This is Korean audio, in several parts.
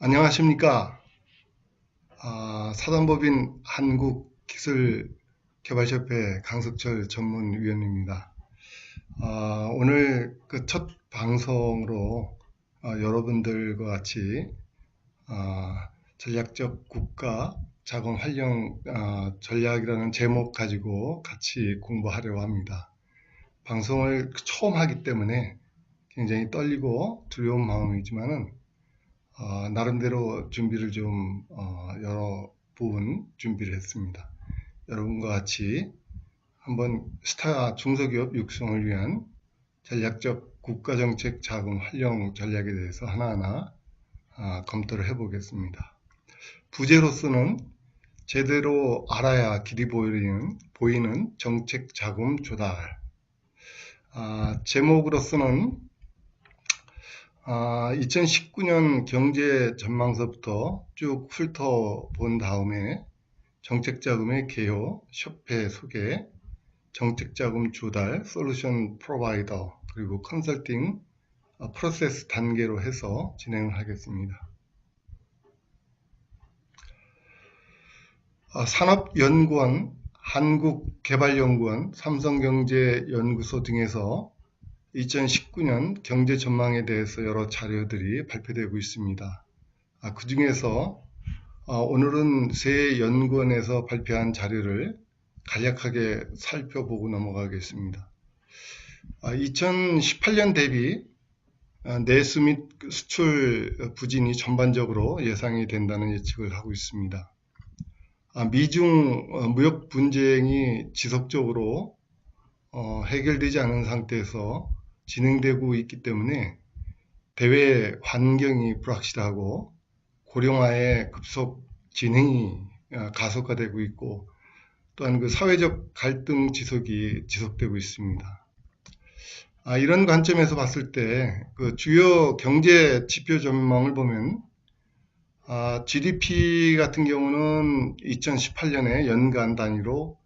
안녕하십니까. 사단법인 한국기술개발협회 강석철 전문위원입니다. 오늘 그 첫 방송으로 여러분들과 같이 전략적 국가 자금 활용 전략이라는 제목 가지고 같이 공부하려고 합니다. 방송을 처음 하기 때문에 굉장히 떨리고 두려운 마음이지만은 나름대로 준비를 좀 여러 부분 준비를 했습니다. 여러분과 같이 한번 스타 중소기업 육성을 위한 전략적 국가정책 자금 활용 전략에 대해서 하나하나 검토를 해보겠습니다. 부제로서는 제대로 알아야 길이 보이는 정책 자금 조달. 제목으로서는 2019년 경제 전망서부터 쭉 훑어본 다음에 정책자금의 개요, 협회 소개, 정책자금 조달, 솔루션 프로바이더, 그리고 컨설팅, 프로세스 단계로 해서 진행을 하겠습니다. 산업연구원, 한국개발연구원, 삼성경제연구소 등에서 2019년 경제 전망에 대해서 여러 자료들이 발표되고 있습니다. 그 중에서 오늘은 세 연구원에서 발표한 자료를 간략하게 살펴보고 넘어가겠습니다. 2018년 대비 내수 및 수출 부진이 전반적으로 예상이 된다는 예측을 하고 있습니다. 미중 무역 분쟁이 지속적으로 해결되지 않은 상태에서 진행되고 있기 때문에 대외 환경이 불확실하고 고령화의 급속 진행이 가속화되고 있고 또한 그 사회적 갈등 지속이 지속되고 있습니다. 이런 관점에서 봤을 때 그 주요 경제 지표 전망을 보면 GDP 같은 경우는 2018년에 연간 단위로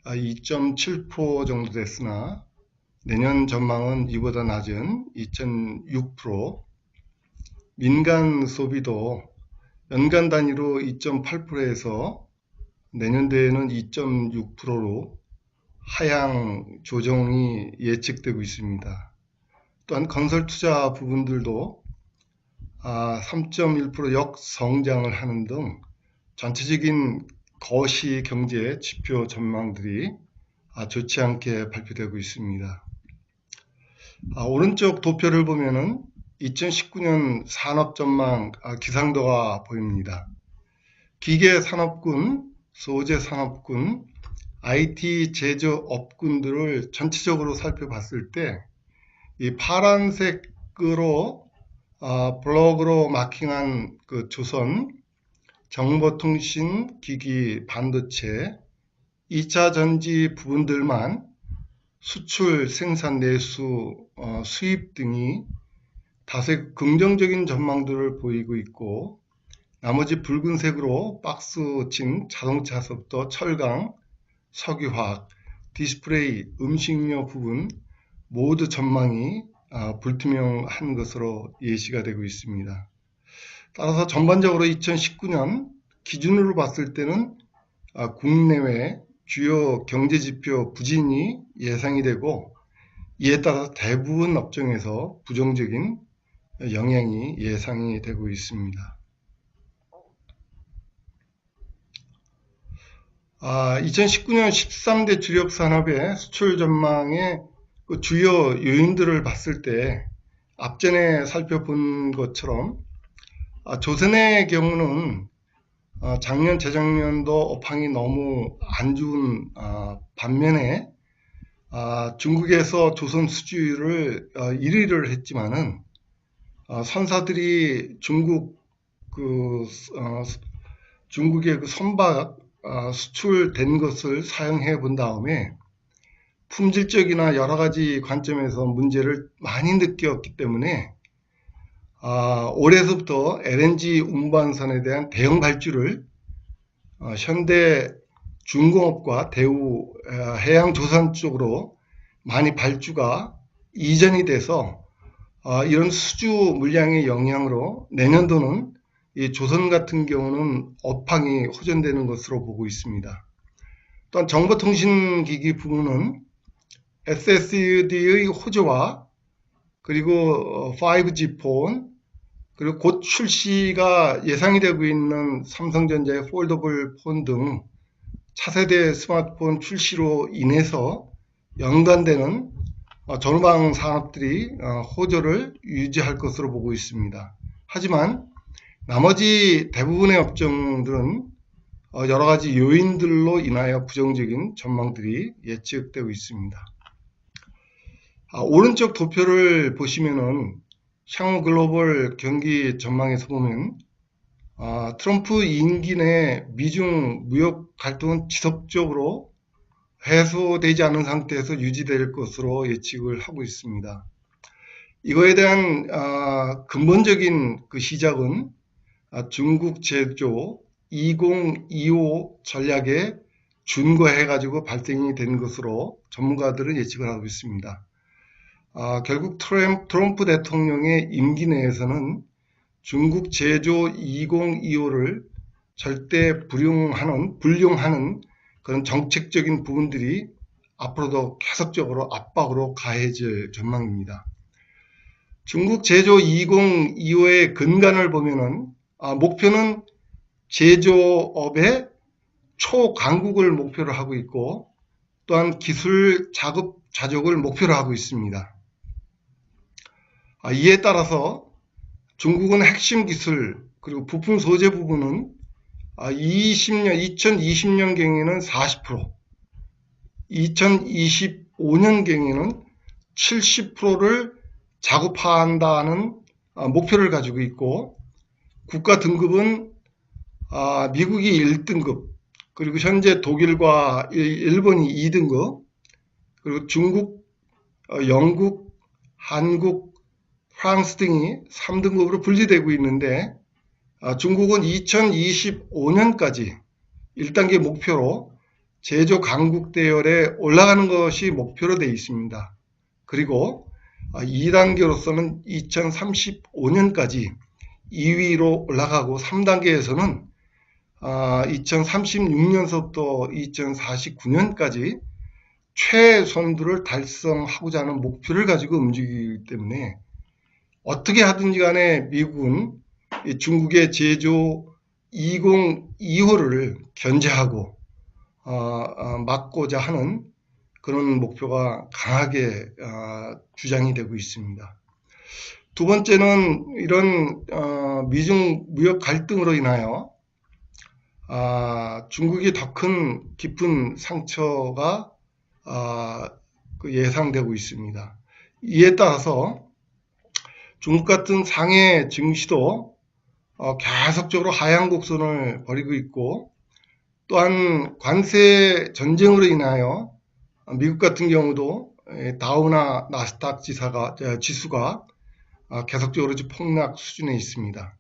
2.7% 정도 됐으나 내년 전망은 이보다 낮은 2.6%, 민간 소비도 연간 단위로 2.8%에서 내년도에는 2.6%로 하향 조정이 예측되고 있습니다. 또한 건설 투자 부분들도 3.1% 역성장을 하는 등 전체적인 거시 경제 지표 전망들이 좋지 않게 발표되고 있습니다. 오른쪽 도표를 보면은 2019년 산업 전망 기상도가 보입니다. 기계 산업군, 소재 산업군, IT 제조업군들을 전체적으로 살펴봤을 때 이 파란색으로 블록으로 마킹한 그 조선, 정보통신, 기기, 반도체, 2차 전지 부분들만 수출, 생산, 내수, 수입 등이 다소 긍정적인 전망들을 보이고 있고 나머지 붉은색으로 박스 친 자동차서부터 철강, 석유화학, 디스플레이, 음식료 부분 모두 전망이 불투명한 것으로 예시가 되고 있습니다. 따라서 전반적으로 2019년 기준으로 봤을 때는 국내외 주요 경제지표 부진이 예상이 되고 이에 따라서 대부분 업종에서 부정적인 영향이 예상이 되고 있습니다. 2019년 13대 주력 산업의 수출 전망의 그 주요 요인들을 봤을 때 앞전에 살펴본 것처럼 조선의 경우는 작년, 재작년도 업황이 너무 안 좋은 반면에 중국에서 조선 수주율을 1위를 했지만은 선사들이 중국의 그 선박 수출된 것을 사용해 본 다음에 품질적이나 여러 가지 관점에서 문제를 많이 느꼈기 때문에 올해서부터 LNG 운반선에 대한 대형 발주를 현대 중공업과 대우 해양조선 쪽으로 많이 발주가 이전이 돼서 이런 수주 물량의 영향으로 내년도는 이 조선 같은 경우는 업황이 호전되는 것으로 보고 있습니다. 또한 정보통신기기 부문은 SSD의 호조와 그리고 5G 폰, 그리고 곧 출시가 예상이 되고 있는 삼성전자의 폴더블 폰 등 차세대 스마트폰 출시로 인해서 연관되는 전후방 산업들이 호조를 유지할 것으로 보고 있습니다. 하지만 나머지 대부분의 업종들은 여러 가지 요인들로 인하여 부정적인 전망들이 예측되고 있습니다. 오른쪽 도표를 보시면은 향후 글로벌 경기 전망에서 보면 트럼프 임기 내 미중 무역 갈등은 지속적으로 해소되지 않은 상태에서 유지될 것으로 예측을 하고 있습니다. 이거에 대한 근본적인 그 시작은 중국 제조 2025 전략에 준거해가지고 발생이 된 것으로 전문가들은 예측을 하고 있습니다. 결국 트럼프 대통령의 임기 내에서는 중국 제조 2025를 절대 불용하는 그런 정책적인 부분들이 앞으로도 계속적으로 압박으로 가해질 전망입니다. 중국 제조 2025의 근간을 보면은 목표는 제조업의 초강국을 목표로 하고 있고 또한 기술 자급자족을 목표로 하고 있습니다. 이에 따라서 중국은 핵심 기술 그리고 부품 소재 부분은 2020년경에는 40%, 2025년경에는 70%를 자급화한다는 목표를 가지고 있고 국가 등급은 미국이 1등급, 그리고 현재 독일과 일본이 2등급, 그리고 중국, 영국, 한국, 프랑스 등이 3등급으로 분리되고 있는데 중국은 2025년까지 1단계 목표로 제조 강국 대열에 올라가는 것이 목표로 되어 있습니다. 그리고 2단계로서는 2035년까지 2위로 올라가고 3단계에서는 2036년서부터 2049년까지 최선두를 달성하고자 하는 목표를 가지고 움직이기 때문에 어떻게 하든지 간에 미국은 중국의 제조 2025를 견제하고 막고자 하는 그런 목표가 강하게 주장이 되고 있습니다. 두 번째는 이런 미중 무역 갈등으로 인하여 중국이 더 큰 깊은 상처가 예상되고 있습니다. 이에 따라서 중국 같은 상해 증시도 계속적으로 하향 곡선을 벌이고 있고 또한 관세 전쟁으로 인하여 미국 같은 경우도 다우나 나스닥 지수가 계속적으로 폭락 수준에 있습니다.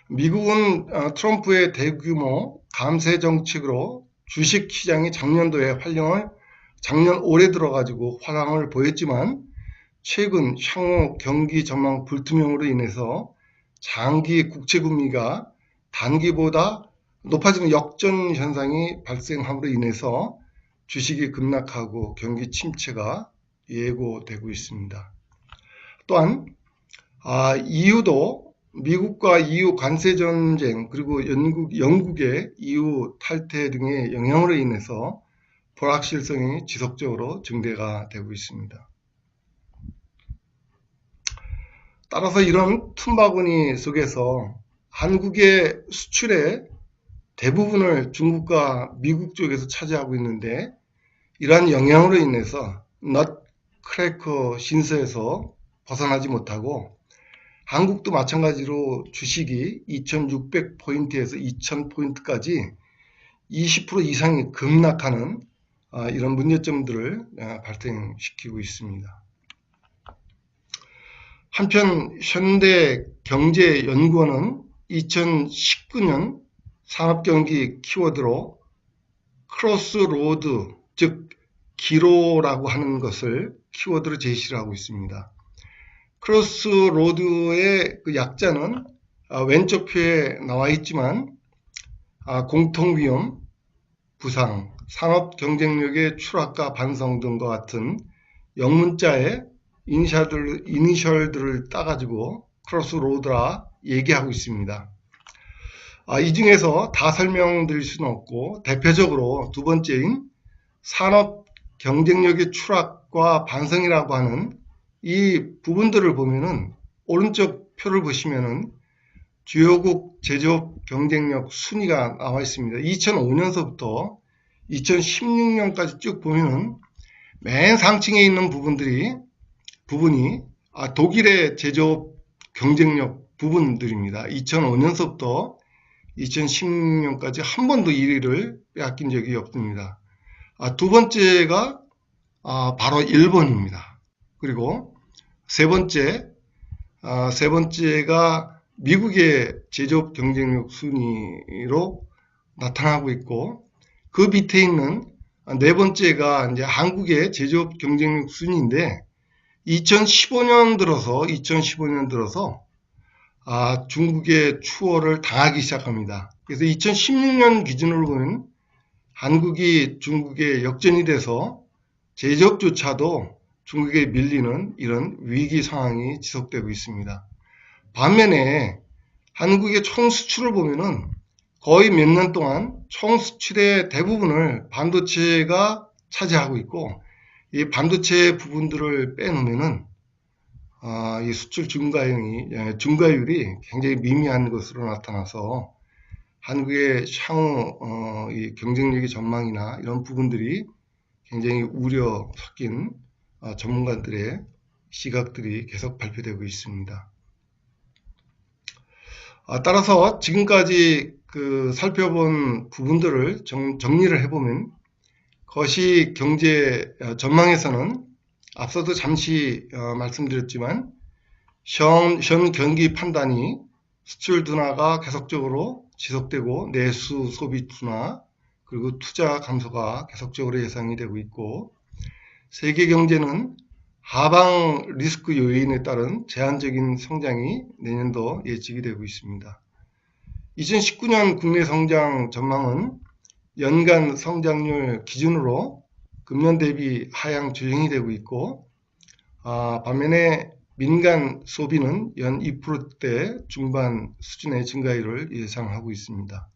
미국은 트럼프의 대규모 감세 정책으로 주식시장이 작년 올해 들어가지고 화랑을 보였지만 최근 향후 경기 전망 불투명으로 인해서 장기 국채 금리가 단기보다 높아지는 역전 현상이 발생함으로 인해서 주식이 급락하고 경기 침체가 예고되고 있습니다. 또한 EU도 미국과 EU 관세 전쟁 그리고 영국의 EU 탈퇴 등의 영향으로 인해서 불확실성이 지속적으로 증대가 되고 있습니다. 따라서 이런 틈바구니 속에서 한국의 수출의 대부분을 중국과 미국 쪽에서 차지하고 있는데 이러한 영향으로 인해서 넛크래커 신세에서 벗어나지 못하고 한국도 마찬가지로 주식이 2600포인트에서 2000포인트까지 20% 이상이 급락하는 이런 문제점들을 발생시키고 있습니다. 한편 현대경제연구원은 2019년 산업경기 키워드로 크로스로드, 즉 기로라고 하는 것을 키워드로 제시를 하고 있습니다. 크로스로드의 그 약자는 왼쪽 표에 나와 있지만 공통위험, 부상, 산업 경쟁력의 추락과 반성 등과 같은 영문자의 이니셜들을 따가지고 크로스로드라 얘기하고 있습니다. 이 중에서 다 설명드릴 수는 없고 대표적으로 두 번째인 산업 경쟁력의 추락과 반성이라고 하는 이 부분들을 보면은 오른쪽 표를 보시면은 주요국 제조업 경쟁력 순위가 나와 있습니다. 2005년서부터 2016년까지 쭉 보면은 맨 상층에 있는 부분이 독일의 제조업 경쟁력 부분들입니다. 2005년서부터 2016년까지 한 번도 1위를 빼앗긴 적이 없습니다. 두 번째가 바로 일본입니다. 그리고 세 번째가 미국의 제조업 경쟁력 순위로 나타나고 있고, 그 밑에 있는 네 번째가 이제 한국의 제조업 경쟁력 순위인데 2015년 들어서 중국의 추월을 당하기 시작합니다. 그래서 2016년 기준으로 보면 한국이 중국에 역전이 돼서 제조업조차도 중국에 밀리는 이런 위기 상황이 지속되고 있습니다. 반면에 한국의 총 수출을 보면은 거의 몇 년 동안 총 수출의 대부분을 반도체가 차지하고 있고, 이 반도체 부분들을 빼놓으면은 이 수출 증가율이 굉장히 미미한 것으로 나타나서 한국의 향후 이 경쟁력의 전망이나 이런 부분들이 굉장히 우려 섞인 전문가들의 시각들이 계속 발표되고 있습니다. 따라서 지금까지 살펴본 부분들을 정리를 해보면 거시 경제 전망에서는 앞서도 잠시 말씀드렸지만 현 경기 판단이 수출 둔화가 계속적으로 지속되고 내수 소비 둔화 그리고 투자 감소가 계속적으로 예상이 되고 있고, 세계 경제는 하방 리스크 요인에 따른 제한적인 성장이 내년도 예측이 되고 있습니다. 2019년 국내 성장 전망은 연간 성장률 기준으로 금년 대비 하향 조정이 되고 있고, 반면에 민간 소비는 연 2%대 중반 수준의 증가율을 예상하고 있습니다.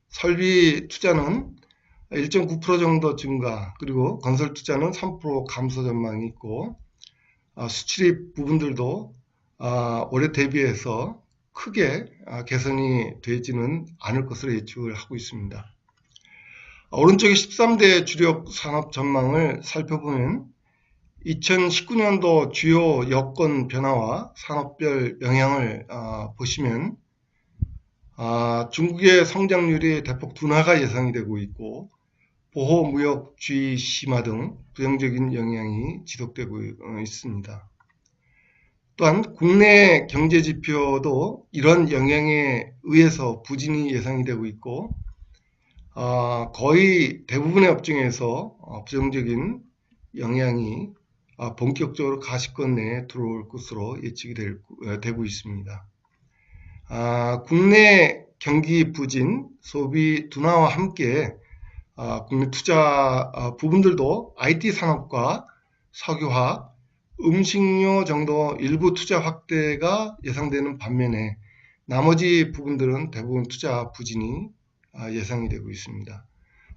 설비 투자는 1.9% 정도 증가, 그리고 건설 투자는 3% 감소 전망이 있고, 수출입 부분들도 올해 대비해서 크게 개선이 되지는 않을 것으로 예측을 하고 있습니다. 오른쪽에 13대 주력 산업 전망을 살펴보면 2019년도 주요 여건 변화와 산업별 영향을 보시면 중국의 성장률이 대폭 둔화가 예상이 되고 있고, 보호무역주의 심화 등 부정적인 영향이 지속되고 있습니다. 또한 국내 경제지표도 이런 영향에 의해서 부진이 예상이 되고 있고, 거의 대부분의 업종에서 부정적인 영향이 본격적으로 가시권 내에 들어올 것으로 예측이 되고 있습니다. 국내 경기 부진, 소비 둔화와 함께 국내 투자 부분들도 IT 산업과 석유화학, 음식료 정도 일부 투자 확대가 예상되는 반면에 나머지 부분들은 대부분 투자 부진이 예상이 되고 있습니다.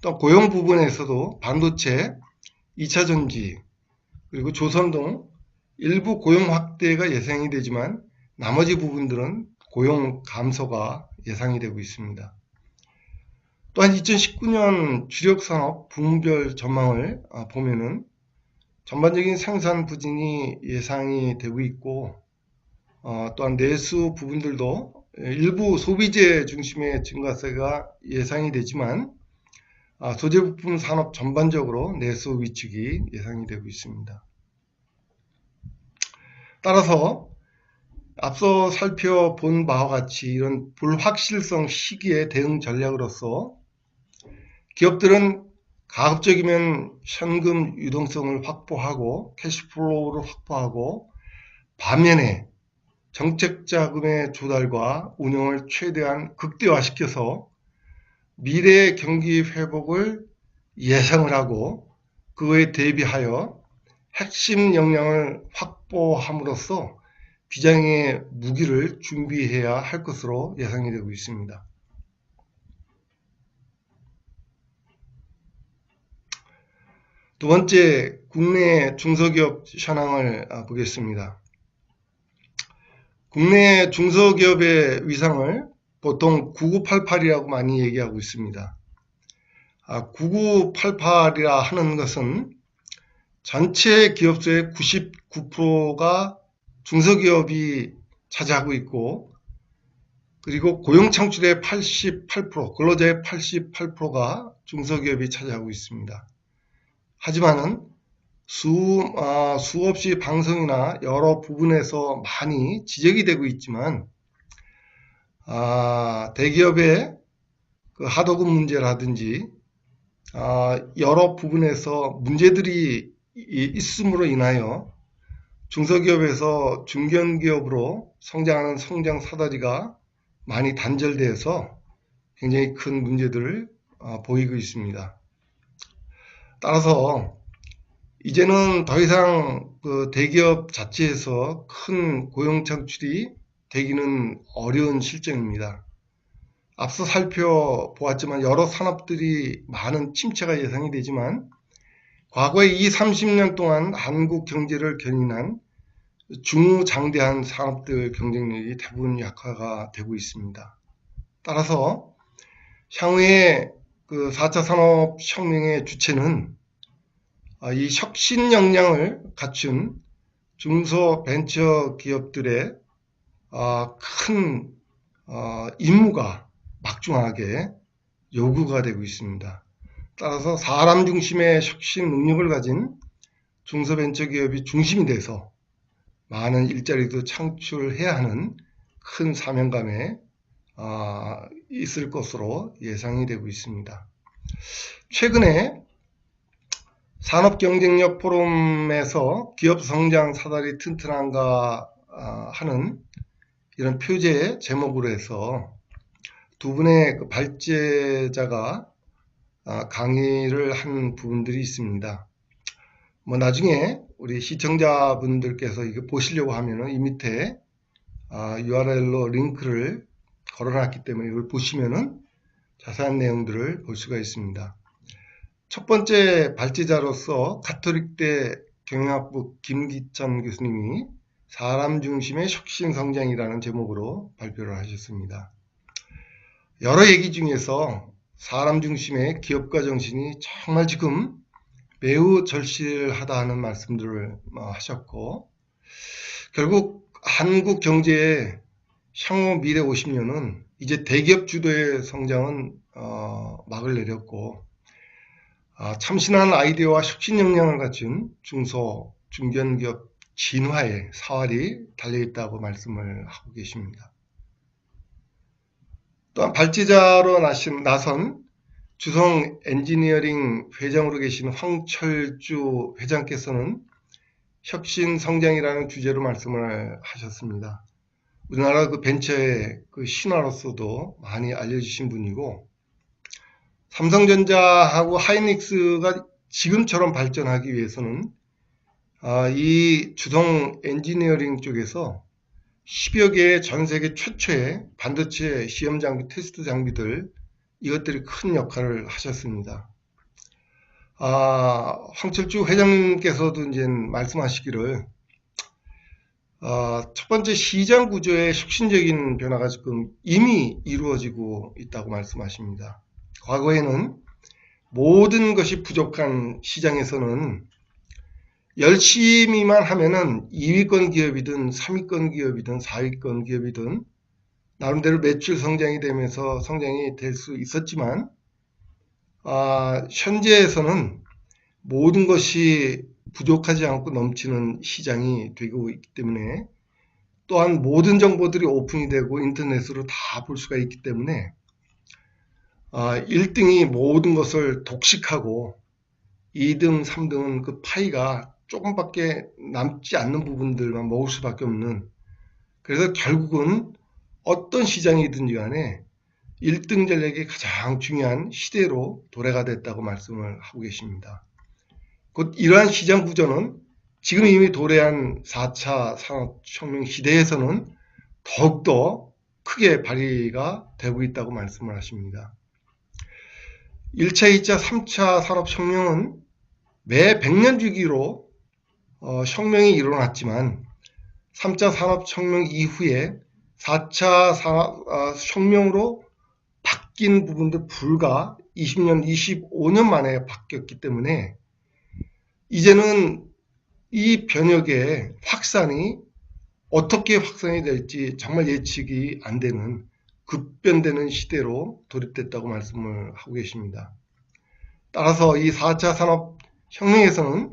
또 고용 부분에서도 반도체, 2차전지, 그리고 조선 등 일부 고용 확대가 예상이 되지만 나머지 부분들은 고용 감소가 예상이 되고 있습니다. 또한 2019년 주력 산업 부문별 전망을 보면은 전반적인 생산 부진이 예상이 되고 있고, 또한 내수 부분들도 일부 소비재 중심의 증가세가 예상이 되지만 소재부품 산업 전반적으로 내수 위축이 예상이 되고 있습니다. 따라서 앞서 살펴본 바와 같이 이런 불확실성 시기의 대응 전략으로서 기업들은 가급적이면 현금 유동성을 확보하고 캐시플로우를 확보하고, 반면에 정책 자금의 조달과 운영을 최대한 극대화시켜서 미래의 경기 회복을 예상을 하고 그에 대비하여 핵심 역량을 확보함으로써 비장의 무기를 준비해야 할 것으로 예상이 되고 있습니다. 두 번째, 국내 중소기업 현황을 보겠습니다. 국내 중소기업의 위상을 보통 9988이라고 많이 얘기하고 있습니다. 9988이라 하는 것은 전체 기업수의 99%가 중소기업이 차지하고 있고, 그리고 고용 창출의 88%, 근로자의 88%가 중소기업이 차지하고 있습니다. 하지만은 수없이 방송이나 여러 부분에서 많이 지적이 되고 있지만, 대기업의 그 하도급 문제라든지 여러 부분에서 문제들이 있음으로 인하여 중소기업에서 중견기업으로 성장하는 성장 사다리가 많이 단절되어서 굉장히 큰 문제들을 보이고 있습니다. 따라서 이제는 더 이상 그 대기업 자체에서 큰 고용 창출이 되기는 어려운 실정입니다. 앞서 살펴보았지만 여러 산업들이 많은 침체가 예상이 되지만 과거의 20, 30년 동안 한국 경제를 견인한 중장대한 산업들 경쟁력이 대부분 약화가 되고 있습니다. 따라서 향후에 그 4차 산업혁명의 주체는 이 혁신 역량을 갖춘 중소벤처기업들의 큰 임무가 막중하게 요구가 되고 있습니다. 따라서 사람 중심의 혁신 능력을 가진 중소벤처기업이 중심이 돼서 많은 일자리도 창출해야 하는 큰 사명감에 있을 것으로 예상이 되고 있습니다. 최근에 산업경쟁력 포럼에서 기업 성장 사다리 튼튼한가 하는 이런 표제의 제목으로 해서 두 분의 그 발제자가 강의를 한 부분들이 있습니다. 뭐 나중에 우리 시청자분들께서 이거 보시려고 하면은 이 밑에 URL로 링크를 걸어놨기 때문에 이걸 보시면은 자세한 내용들을 볼 수가 있습니다. 첫 번째 발제자로서 가톨릭대 경영학부 김기천 교수님이 사람 중심의 혁신 성장이라는 제목으로 발표를 하셨습니다. 여러 얘기 중에서 사람 중심의 기업가 정신이 정말 지금 매우 절실하다 하는 말씀들을 하셨고, 결국 한국 경제의 향후 미래 50년은 이제 대기업 주도의 성장은 막을 내렸고, 참신한 아이디어와 혁신 역량을 갖춘 중소, 중견기업 진화의 사활이 달려있다고 말씀을 하고 계십니다. 또한 발제자로 나선 주성 엔지니어링 회장으로 계신 황철주 회장께서는 혁신 성장이라는 주제로 말씀을 하셨습니다. 우리나라 그 벤처의 그 신화로서도 많이 알려주신 분이고, 삼성전자하고 하이닉스가 지금처럼 발전하기 위해서는 이 주성 엔지니어링 쪽에서 10여 개의 전 세계 최초의 반도체 시험 장비, 테스트 장비들, 이것들이 큰 역할을 하셨습니다. 황철주 회장님께서도 이제 말씀하시기를 첫 번째 시장 구조의 혁신적인 변화가 지금 이미 이루어지고 있다고 말씀하십니다. 과거에는 모든 것이 부족한 시장에서는 열심히만 하면은 2위권 기업이든 3위권 기업이든 4위권 기업이든 나름대로 매출 성장이 되면서 성장이 될 수 있었지만, 현재에서는 모든 것이 부족하지 않고 넘치는 시장이 되고 있기 때문에, 또한 모든 정보들이 오픈이 되고 인터넷으로 다 볼 수가 있기 때문에 1등이 모든 것을 독식하고 2등, 3등은 그 파이가 조금밖에 남지 않는 부분들만 먹을 수밖에 없는 그래서 결국은 어떤 시장이든지 간에 1등 전략이 가장 중요한 시대로 도래가 됐다고 말씀을 하고 계십니다. 곧 이러한 시장 구조는 지금 이미 도래한 4차 산업혁명 시대에서는 더욱더 크게 발휘가 되고 있다고 말씀을 하십니다. 1차, 2차, 3차 산업혁명은 매 100년 주기로 혁명이 일어났지만 3차 산업혁명 이후에 4차 산업혁명으로 바뀐 부분도 불과 20년, 25년 만에 바뀌었기 때문에 이제는 이 변혁의 확산이 어떻게 확산이 될지 정말 예측이 안 되는 급변되는 시대로 돌입됐다고 말씀을 하고 계십니다. 따라서 이 4차 산업혁명에서는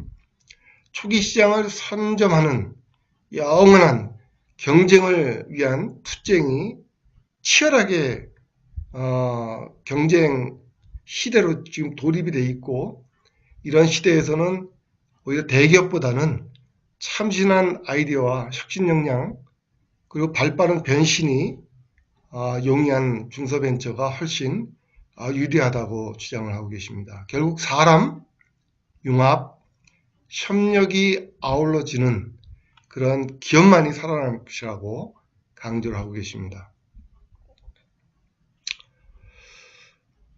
초기 시장을 선점하는 영원한 경쟁을 위한 투쟁이 치열하게 경쟁 시대로 지금 돌입이 돼 있고, 이런 시대에서는 오히려 대기업보다는 참신한 아이디어와 혁신 역량 그리고 발빠른 변신이 용이한 중소벤처가 훨씬 유리하다고 주장을 하고 계십니다. 결국 사람, 융합, 협력이 아울러지는 그런 기업만이 살아남을 것이라고 강조를 하고 계십니다.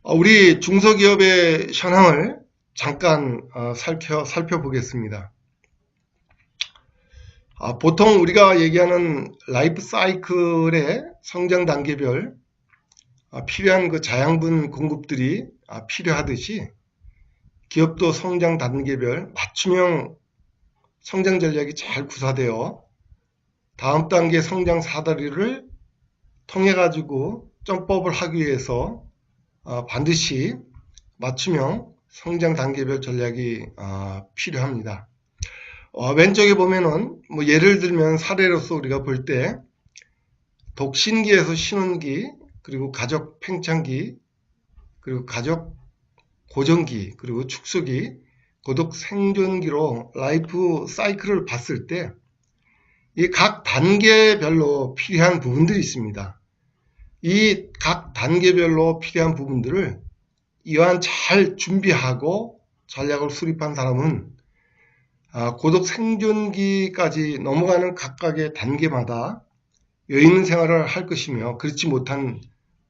우리 중소기업의 현황을 잠깐 살펴보겠습니다. 보통 우리가 얘기하는 라이프 사이클의 성장 단계별 필요한 그 자양분 공급들이 필요하듯이 기업도 성장 단계별 맞춤형 성장 전략이 잘 구사되어 다음 단계 성장 사다리를 통해 가지고 점프업을 하기 위해서 반드시 맞춤형 성장 단계별 전략이 필요합니다. 왼쪽에 보면은 예를 들면 사례로서 우리가 볼 때 독신기에서 신혼기, 그리고 가족 팽창기, 그리고 가족 고정기, 그리고 축소기, 고독 생존기로 라이프 사이클을 봤을 때 이 각 단계별로 필요한 부분들이 있습니다. 이 각 단계별로 필요한 부분들을 이완 잘 준비하고 전략을 수립한 사람은 고독 생존기까지 넘어가는 각각의 단계마다 여유있는 생활을 할 것이며, 그렇지 못한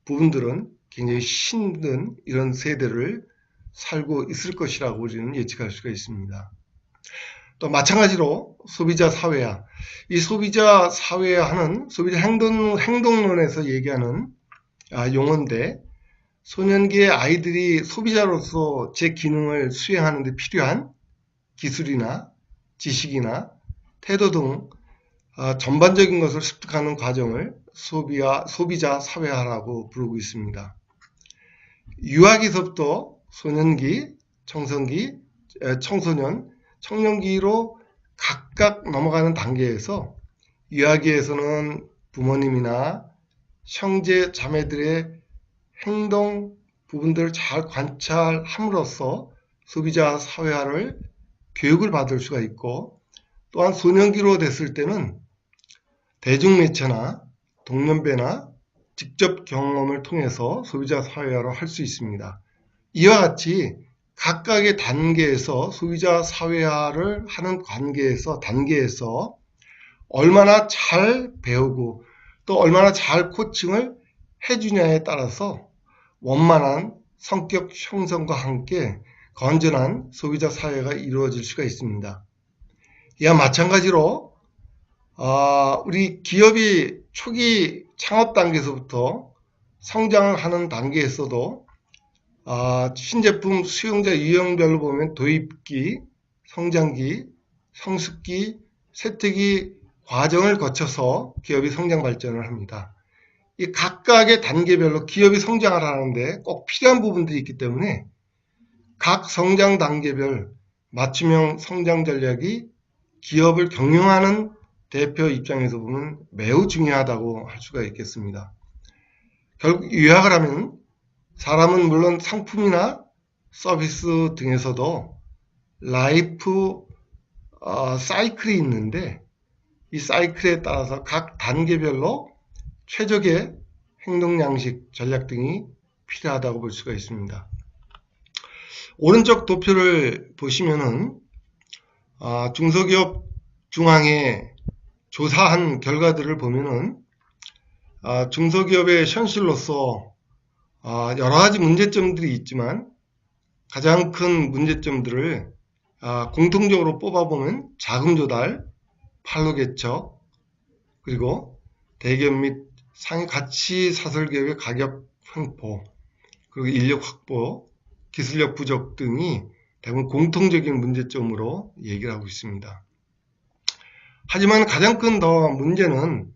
부분들은 굉장히 힘든 이런 세대를 살고 있을 것이라고 우리는 예측할 수가 있습니다. 또 마찬가지로 소비자 사회화, 이 소비자 사회화는 소비자 행동론에서 얘기하는 용어인데, 소년기의 아이들이 소비자로서 제 기능을 수행하는 데 필요한 기술이나 지식이나 태도 등 전반적인 것을 습득하는 과정을 소비자 사회화라고 부르고 있습니다. 유아기서부터 소년기, 청소년기, 청소년, 청년기로 각각 넘어가는 단계에서 유아기에서는 부모님이나 형제, 자매들의 행동 부분들을 잘 관찰함으로써 소비자 사회화를 교육을 받을 수가 있고, 또한 소년기로 됐을 때는 대중매체나 동년배나 직접 경험을 통해서 소비자 사회화를 할 수 있습니다. 이와 같이 각각의 단계에서 소비자 사회화를 하는 단계에서 얼마나 잘 배우고 또 얼마나 잘 코칭을 해주냐에 따라서 원만한 성격 형성과 함께 건전한 소비자 사회가 이루어질 수가 있습니다. 이와 마찬가지로 우리 기업이 초기 창업 단계에서부터 성장을 하는 단계에서도 신제품 수용자 유형별로 보면 도입기, 성장기, 성숙기, 쇠퇴기 과정을 거쳐서 기업이 성장 발전을 합니다. 이 각각의 단계별로 기업이 성장을 하는데 꼭 필요한 부분들이 있기 때문에 각 성장 단계별 맞춤형 성장 전략이 기업을 경영하는 대표 입장에서 보면 매우 중요하다고 할 수가 있겠습니다. 결국 요약을 하면 사람은 물론 상품이나 서비스 등에서도 라이프 사이클이 있는데, 이 사이클에 따라서 각 단계별로 최적의 행동 양식, 전략 등이 필요하다고 볼 수가 있습니다. 오른쪽 도표를 보시면은 중소기업 중앙에 조사한 결과들을 보면은 중소기업의 현실로서 여러 가지 문제점들이 있지만 가장 큰 문제점들을 공통적으로 뽑아보면 자금 조달, 판로 개척, 그리고 대기업 및 상위 가치 사설 기업의 가격 횡포, 그리고 인력 확보, 기술력 부족 등이 대부분 공통적인 문제점으로 얘기를 하고 있습니다. 하지만 가장 큰 더 문제는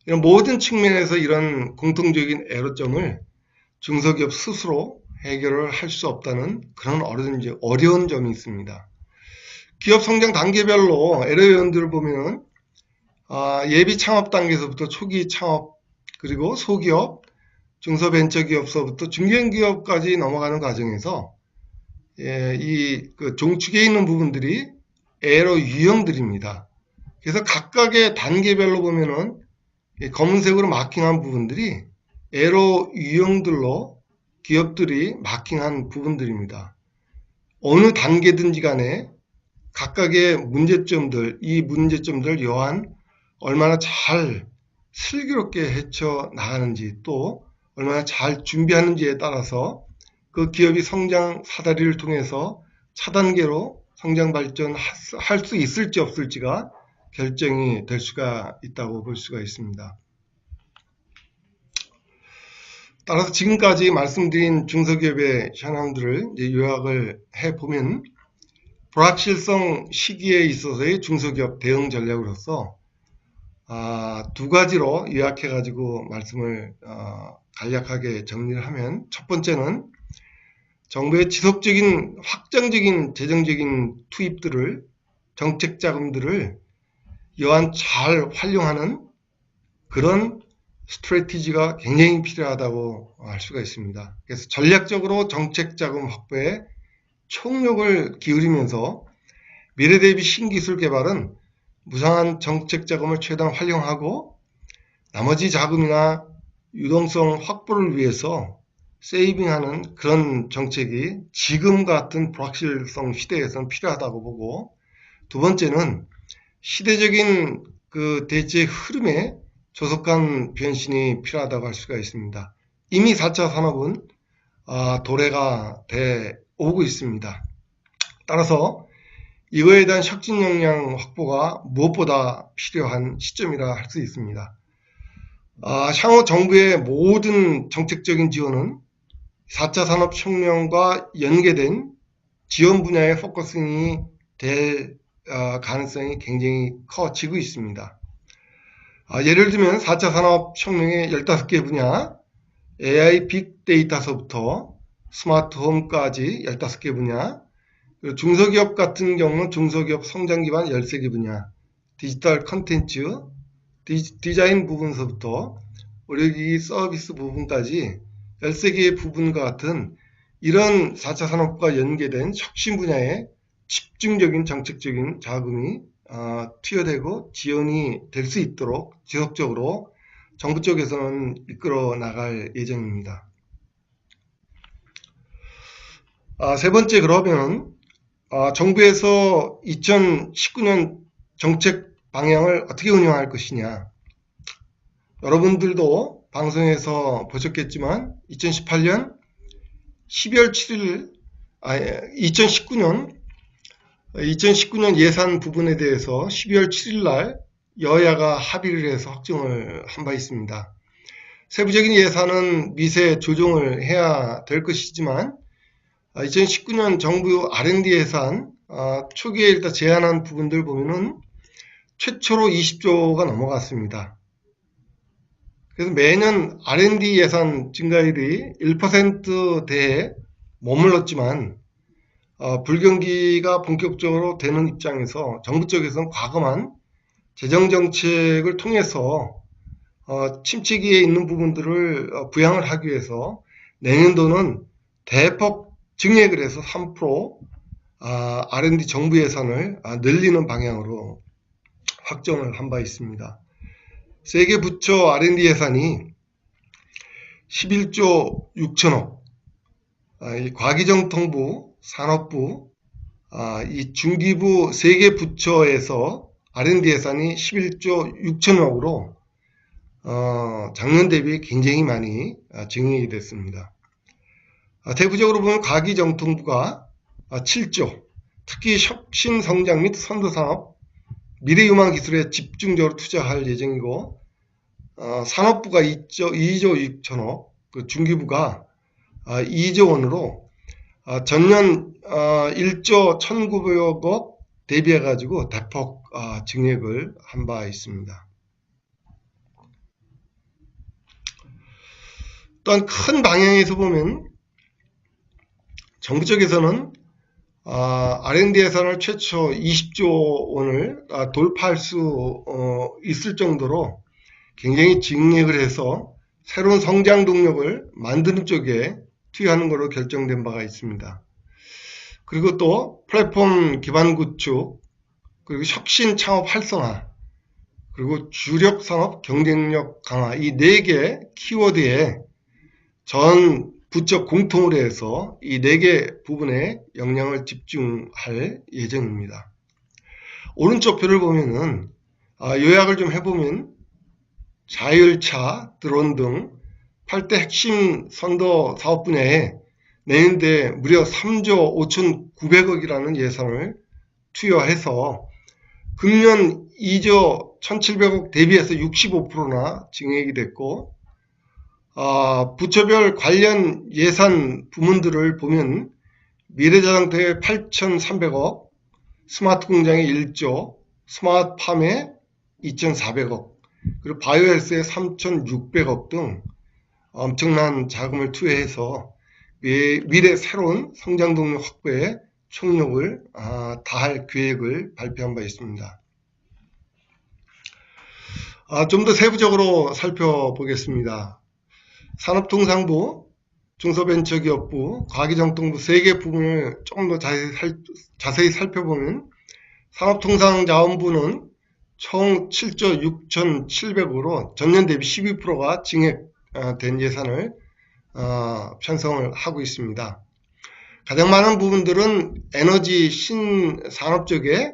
이런 모든 측면에서 이런 공통적인 애로점을 중소기업 스스로 해결을 할 수 없다는 그런 어려운 점이 있습니다. 기업 성장 단계별로 애로 요인들을 보면 예비 창업 단계에서부터 초기 창업, 그리고 소기업, 중소벤처기업서부터 중견기업까지 넘어가는 과정에서 이 종축에 있는 부분들이 애로 유형들입니다. 그래서 각각의 단계별로 보면은 검은색으로 마킹한 부분들이 애로 유형들로 기업들이 마킹한 부분들입니다. 어느 단계든지 간에 각각의 문제점들, 이 문제점들 요한 얼마나 잘 슬기롭게 헤쳐나가는지, 또 얼마나 잘 준비하는지에 따라서 그 기업이 성장 사다리를 통해서 차단계로 성장 발전할 수 있을지 없을지가 결정이 될 수가 있다고 볼 수가 있습니다. 따라서 지금까지 말씀드린 중소기업의 현황들을 요약을 해보면 불확실성 시기에 있어서의 중소기업 대응 전략으로서 두 가지로 요약해가지고 말씀을 간략하게 정리를 하면, 첫 번째는 정부의 지속적인 확정적인 재정적인 투입들을, 정책 자금들을 여한 잘 활용하는 그런 스트래티지가 굉장히 필요하다고 할 수가 있습니다. 그래서 전략적으로 정책 자금 확보에 총력을 기울이면서 미래 대비 신기술 개발은 무상한 정책 자금을 최대한 활용하고 나머지 자금이나 유동성 확보를 위해서 세이빙하는 그런 정책이 지금 같은 불확실성 시대에서는 필요하다고 보고, 두 번째는 시대적인 그 대체 흐름에 조속한 변신이 필요하다고 할 수가 있습니다. 이미 4차 산업은 도래가 돼 오고 있습니다. 따라서 이거에 대한 혁신 역량 확보가 무엇보다 필요한 시점이라 할 수 있습니다. 향후 정부의 모든 정책적인 지원은 4차 산업혁명과 연계된 지원 분야의 포커싱이 될 가능성이 굉장히 커지고 있습니다. 예를 들면 4차 산업혁명의 15개 분야, AI 빅데이터서부터 스마트홈까지 15개 분야, 중소기업 같은 경우는 중소기업 성장 기반 13개 분야, 디지털 컨텐츠, 디자인 부분서부터 의료기기 서비스 부분까지 13개의 부분과 같은 이런 4차 산업과 연계된 혁신 분야에 집중적인 정책적인 자금이 투여되고 지원이 될 수 있도록 지속적으로 정부 쪽에서는 이끌어 나갈 예정입니다. 세 번째, 그러면 정부에서 2019년 정책 방향을 어떻게 운영할 것이냐. 여러분들도 방송에서 보셨겠지만 2018년 12월 7일 2019년 예산 부분에 대해서 12월 7일 날 여야가 합의를 해서 확정을 한 바 있습니다. 세부적인 예산은 미세 조정을 해야 될 것이지만 2019년 정부 R&D 예산 초기에 일단 제안한 부분들 보면은 최초로 20조가 넘어갔습니다. 그래서 매년 R&D 예산 증가율이 1%대에 머물렀지만 불경기가 본격적으로 되는 입장에서 정부 쪽에서는 과감한 재정정책을 통해서 침체기에 있는 부분들을 부양을 하기 위해서 내년도는 대폭 증액을 해서 3% R&D 정부 예산을 늘리는 방향으로 확정을 한 바 있습니다. 세계 부처 R&D 예산이 11조 6천억, 이 과기정통부, 산업부, 이 중기부 세 개 부처에서 R&D 예산이 11조 6천억으로 작년 대비 굉장히 많이 증액이 됐습니다. 대표적으로 보면 과기정통부가 7조, 특히 혁신성장 및 선도산업, 미래유망 기술에 집중적으로 투자할 예정이고, 산업부가 2조 6천억, 그 중기부가 2조 원으로 전년 1조 1,900억 대비해가지고 대폭 증액을 한 바 있습니다. 또한 큰 방향에서 보면 정부 쪽에서는 R&D 예산을 최초 20조 원을 돌파할 수 있을 정도로 굉장히 증액을 해서 새로운 성장 동력을 만드는 쪽에 투여하는 것으로 결정된 바가 있습니다. 그리고 또 플랫폼 기반 구축, 그리고 혁신 창업 활성화, 그리고 주력 산업 경쟁력 강화, 이 4개 키워드에 전 부처 공통으로 해서 이 4개 부분에 역량을 집중할 예정입니다. 오른쪽 표를 보면은 요약을 좀 해보면 자율차, 드론 등 8대 핵심 선도 사업 분야에 내년도에 무려 3조 5,900억이라는 예산을 투여해서 금년 2조 1,700억 대비해서 65%나 증액이 됐고, 부처별 관련 예산 부문들을 보면 미래자동차에 8,300억, 스마트공장에 1조, 스마트팜에 2,400억, 그리고 바이오헬스에 3,600억 등 엄청난 자금을 투여해서 미래 새로운 성장 동력 확보에 총력을 다할 계획을 발표한 바 있습니다. 좀 더 세부적으로 살펴보겠습니다. 산업통상부, 중소벤처기업부, 과기정통부 3개 부분을 조금 더 자세히 살펴보면 산업통상자원부는 총 7조 6,700억으로 전년 대비 12%가 증액된 예산을 편성을 하고 있습니다. 가장 많은 부분들은 에너지 신산업 쪽에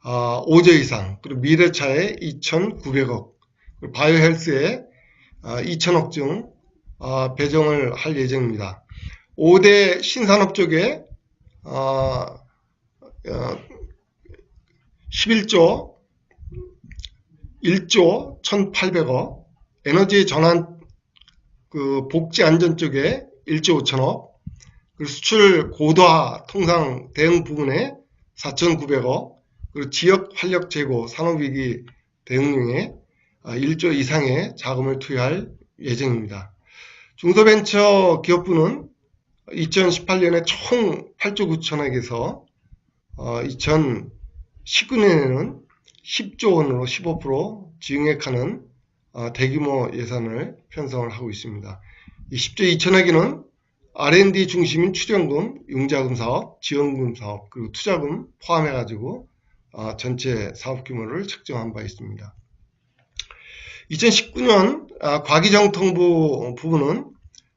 5조 이상, 그리고 미래차에 2,900억, 그리고 바이오헬스에 2,000억 중 배정을 할 예정입니다. 5대 신산업 쪽에 11조 1조 1,800억, 에너지 전환 복지 안전 쪽에 1조 5천억, 그리고 수출 고도화 통상 대응 부분에 4,900억, 그리고 지역 활력 제고 산업위기 대응용에 1조 이상의 자금을 투여할 예정입니다. 중소벤처기업부는 2018년에 총 8조 9천억에서 2019년에는 10조 원으로 15% 증액하는 대규모 예산을 편성을 하고 있습니다. 이 10조 2천억에는 R&D 중심인 출연금, 융자금 사업, 지원금 사업, 그리고 투자금 포함해가지고 전체 사업 규모를 책정한 바 있습니다. 2019년 과기정통부 부분은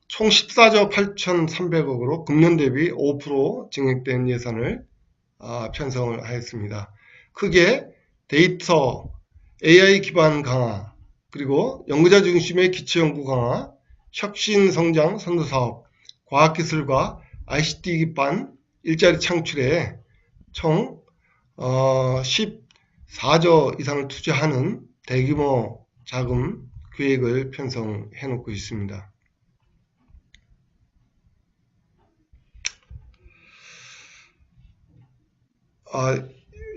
총 14조 8,300억으로 금년 대비 5% 증액된 예산을 편성을 하였습니다. 크게 데이터, AI 기반 강화, 그리고 연구자 중심의 기초연구 강화, 혁신성장 선도사업, 과학기술과 ICT 기반 일자리 창출에 총 14조 이상을 투자하는 대규모 자금 계획을 편성해 놓고 있습니다.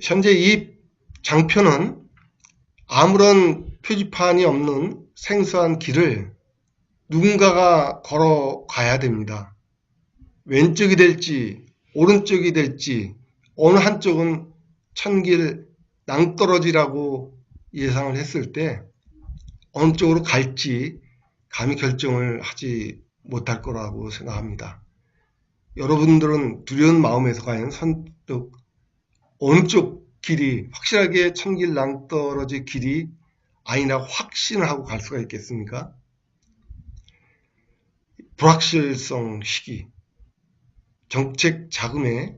현재 이 장표는 아무런 표지판이 없는 생소한 길을 누군가가 걸어가야 됩니다. 왼쪽이 될지 오른쪽이 될지 어느 한쪽은 천길 낭떠러지라고 예상을 했을 때 어느 쪽으로 갈지 감히 결정을 하지 못할 거라고 생각합니다. 여러분들은 두려운 마음에서 과연 선뜻 어느 쪽 길이 확실하게 천길 낭떠러지 길이 아니라고 확신을 하고 갈 수가 있겠습니까? 불확실성 시기, 정책 자금의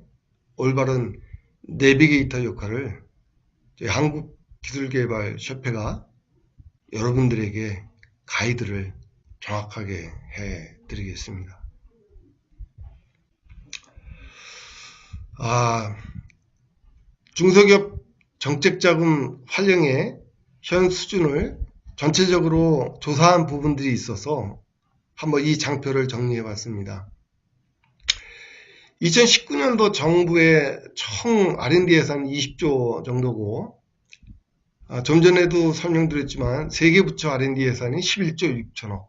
올바른 내비게이터 역할을 저희 한국기술개발협회가 여러분들에게 가이드를 정확하게 해드리겠습니다. 중소기업 정책자금 활용의 현 수준을 전체적으로 조사한 부분들이 있어서 한번 이 장표를 정리해 봤습니다. 2019년도 정부의 총 R&D 예산 20조 정도고, 좀 전에도 설명드렸지만 세계 부처 R&D 예산이 11조 6천억.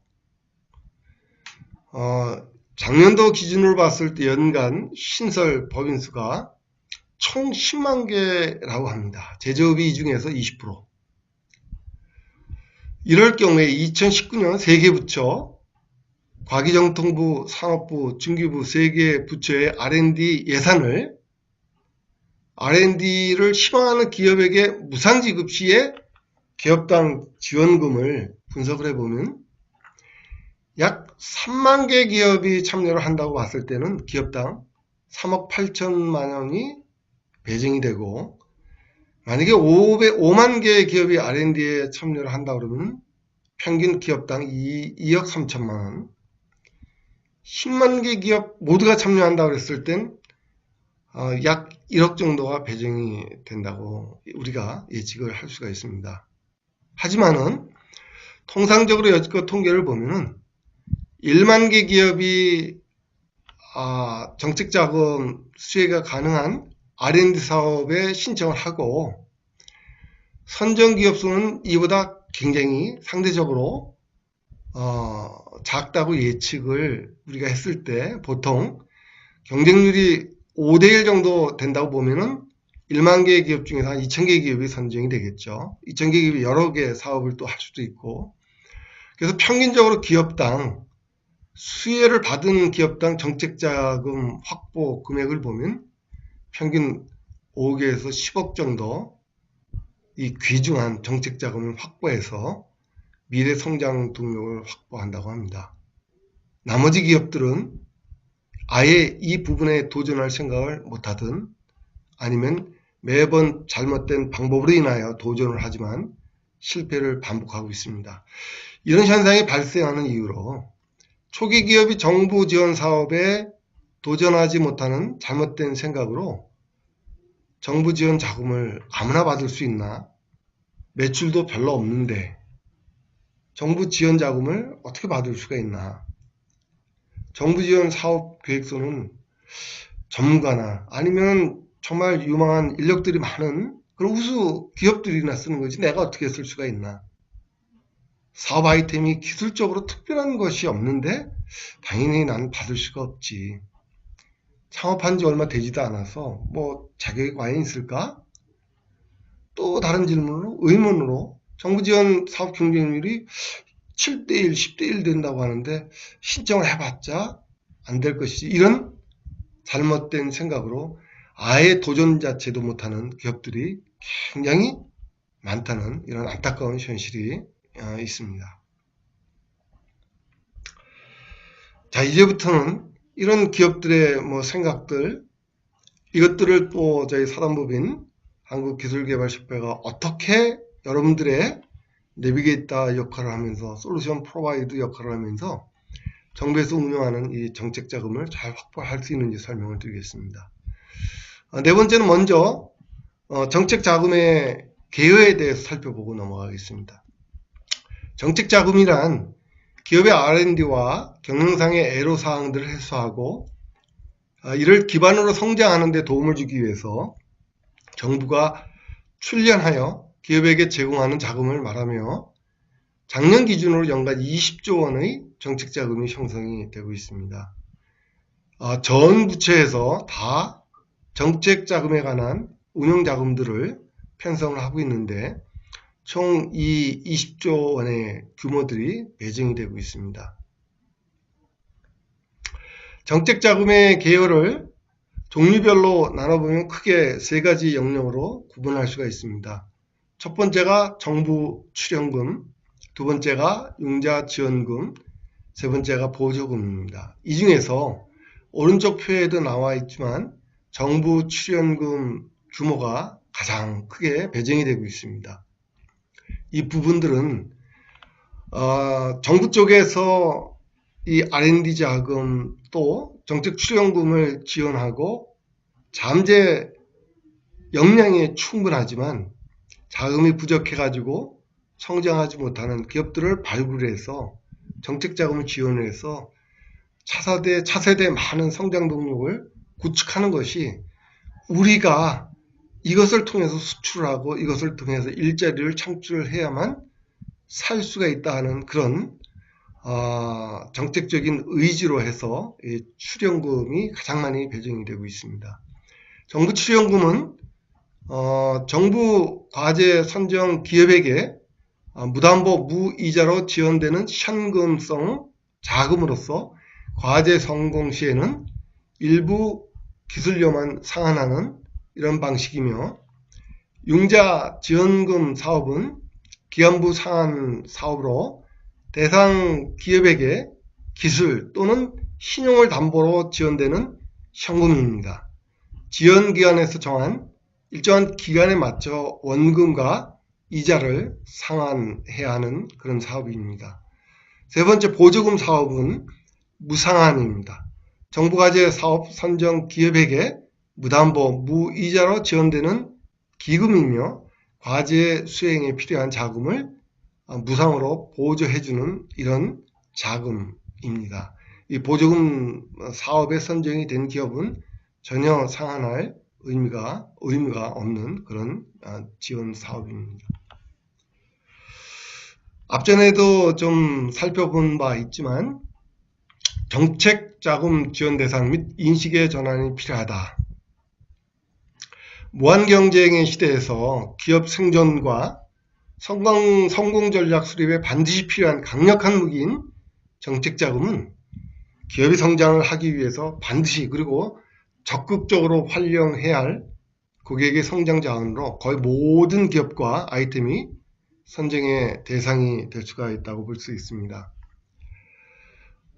작년도 기준으로 봤을 때 연간 신설 법인수가 총 10만 개라고 합니다. 제조업이 이 중에서 20%. 이럴 경우에 2019년 세계 부처, 과기정통부, 산업부, 중기부 세 개 부처의 R&D 예산을 R&D를 희망하는 기업에게 무상 지급 시에 기업당 지원금을 분석을 해보면 약 3만 개 기업이 참여를 한다고 봤을 때는 기업당 3억 8천만 원이 배정이 되고, 만약에 5만 개의 기업이 R&D에 참여를 한다 그러면 평균 기업당 2억 3천만 원, 10만 개 기업 모두가 참여한다 그랬을 땐 약 1억 정도가 배정이 된다고 우리가 예측을 할 수가 있습니다. 하지만은 통상적으로 여지껏 통계를 보면은 1만 개 기업이 정책자금 수혜가 가능한 R&D 사업에 신청을 하고, 선정기업 수는 이보다 굉장히 상대적으로 작다고 예측을 우리가 했을 때 보통 경쟁률이 5대1 정도 된다고 보면은 1만 개의 기업 중에서 한 2,000개의 기업이 선정이 되겠죠. 2,000개 기업이 여러 개 사업을 또 할 수도 있고, 그래서 평균적으로 기업당 수혜를 받은 기업당 정책자금 확보 금액을 보면 평균 5억에서 10억 정도 이 귀중한 정책자금을 확보해서 미래 성장 동력을 확보한다고 합니다. 나머지 기업들은 아예 이 부분에 도전할 생각을 못하든 아니면 매번 잘못된 방법으로 인하여 도전을 하지만 실패를 반복하고 있습니다. 이런 현상이 발생하는 이유로 초기 기업이 정부 지원 사업에 도전하지 못하는 잘못된 생각으로 정부 지원 자금을 아무나 받을 수 있나? 매출도 별로 없는데 정부 지원 자금을 어떻게 받을 수가 있나? 정부 지원 사업 계획서는 전문가나 아니면 정말 유망한 인력들이 많은 그런 우수 기업들이나 쓰는 거지 내가 어떻게 쓸 수가 있나? 사업 아이템이 기술적으로 특별한 것이 없는데 당연히 나는 받을 수가 없지. 창업한 지 얼마 되지도 않아서 뭐 자격이 과연 있을까? 또 다른 질문으로 의문으로 정부 지원 사업 경쟁률이 7대1, 10대1 된다고 하는데 신청을 해봤자 안 될 것이지. 이런 잘못된 생각으로 아예 도전 자체도 못하는 기업들이 굉장히 많다는 이런 안타까운 현실이 있습니다. 자, 이제부터는 이런 기업들의 생각들, 이것들을 또 저희 사단법인 한국기술개발협회가 어떻게 여러분들의 내비게이터 역할을 하면서 솔루션 프로바이드 역할을 하면서 정부에서 운영하는 이 정책 자금을 잘 확보할 수 있는지 설명을 드리겠습니다. 네 번째는 먼저 정책 자금의 개요에 대해서 살펴보고 넘어가겠습니다. 정책 자금이란 기업의 R&D와 경영상의 애로사항들을 해소하고 이를 기반으로 성장하는 데 도움을 주기 위해서 정부가 출연하여 기업에게 제공하는 자금을 말하며 작년 기준으로 연간 20조 원의 정책 자금이 형성이 되고 있습니다. 전 부처에서 다 정책 자금에 관한 운영 자금들을 편성을 하고 있는데 총 이 20조 원의 규모들이 배정이 되고 있습니다. 정책 자금의 개요를 종류별로 나눠보면 크게 세 가지 영역으로 구분할 수가 있습니다. 첫 번째가 정부 출연금, 두 번째가 융자 지원금, 세 번째가 보조금입니다. 이 중에서 오른쪽 표에도 나와 있지만 정부 출연금 규모가 가장 크게 배정이 되고 있습니다. 이 부분들은 정부 쪽에서 이 R&D 자금 또 정책 출연금을 지원하고 잠재 역량이 충분하지만 자금이 부족해가지고 성장하지 못하는 기업들을 발굴해서 정책 자금을 지원을 해서 차세대 많은 성장 동력을 구축하는 것이 우리가 이것을 통해서 수출하고 이것을 통해서 일자리를 창출해야만 살 수가 있다 하는 그런 정책적인 의지로 해서 출연금이 가장 많이 배정이 되고 있습니다. 정부 출연금은 정부 과제 선정 기업에게 무담보 무이자로 지원되는 현금성 자금으로서 과제 성공 시에는 일부 기술료만 상환하는 이런 방식이며, 융자 지원금 사업은 기관부 상환 사업으로 대상 기업에게 기술 또는 신용을 담보로 지원되는 현금입니다. 지원기관에서 정한 일정한 기간에 맞춰 원금과 이자를 상환해야 하는 그런 사업입니다. 세 번째 보조금 사업은 무상환입니다. 정부과제 사업 선정 기업에게 무담보 무이자로 지원되는 기금이며 과제 수행에 필요한 자금을 무상으로 보조해주는 이런 자금입니다. 이 보조금 사업에 선정이 된 기업은 전혀 상환할 의미가 없는 그런 지원 사업입니다. 앞전에도 좀 살펴본 바 있지만 정책 자금 지원 대상 및 인식의 전환이 필요하다. 무한 경쟁의 시대에서 기업 생존과 성공 전략 수립에 반드시 필요한 강력한 무기인 정책 자금은 기업이 성장을 하기 위해서 반드시 그리고 적극적으로 활용해야 할 고객의 성장 자원으로 거의 모든 기업과 아이템이 선정의 대상이 될 수가 있다고 볼 수 있습니다.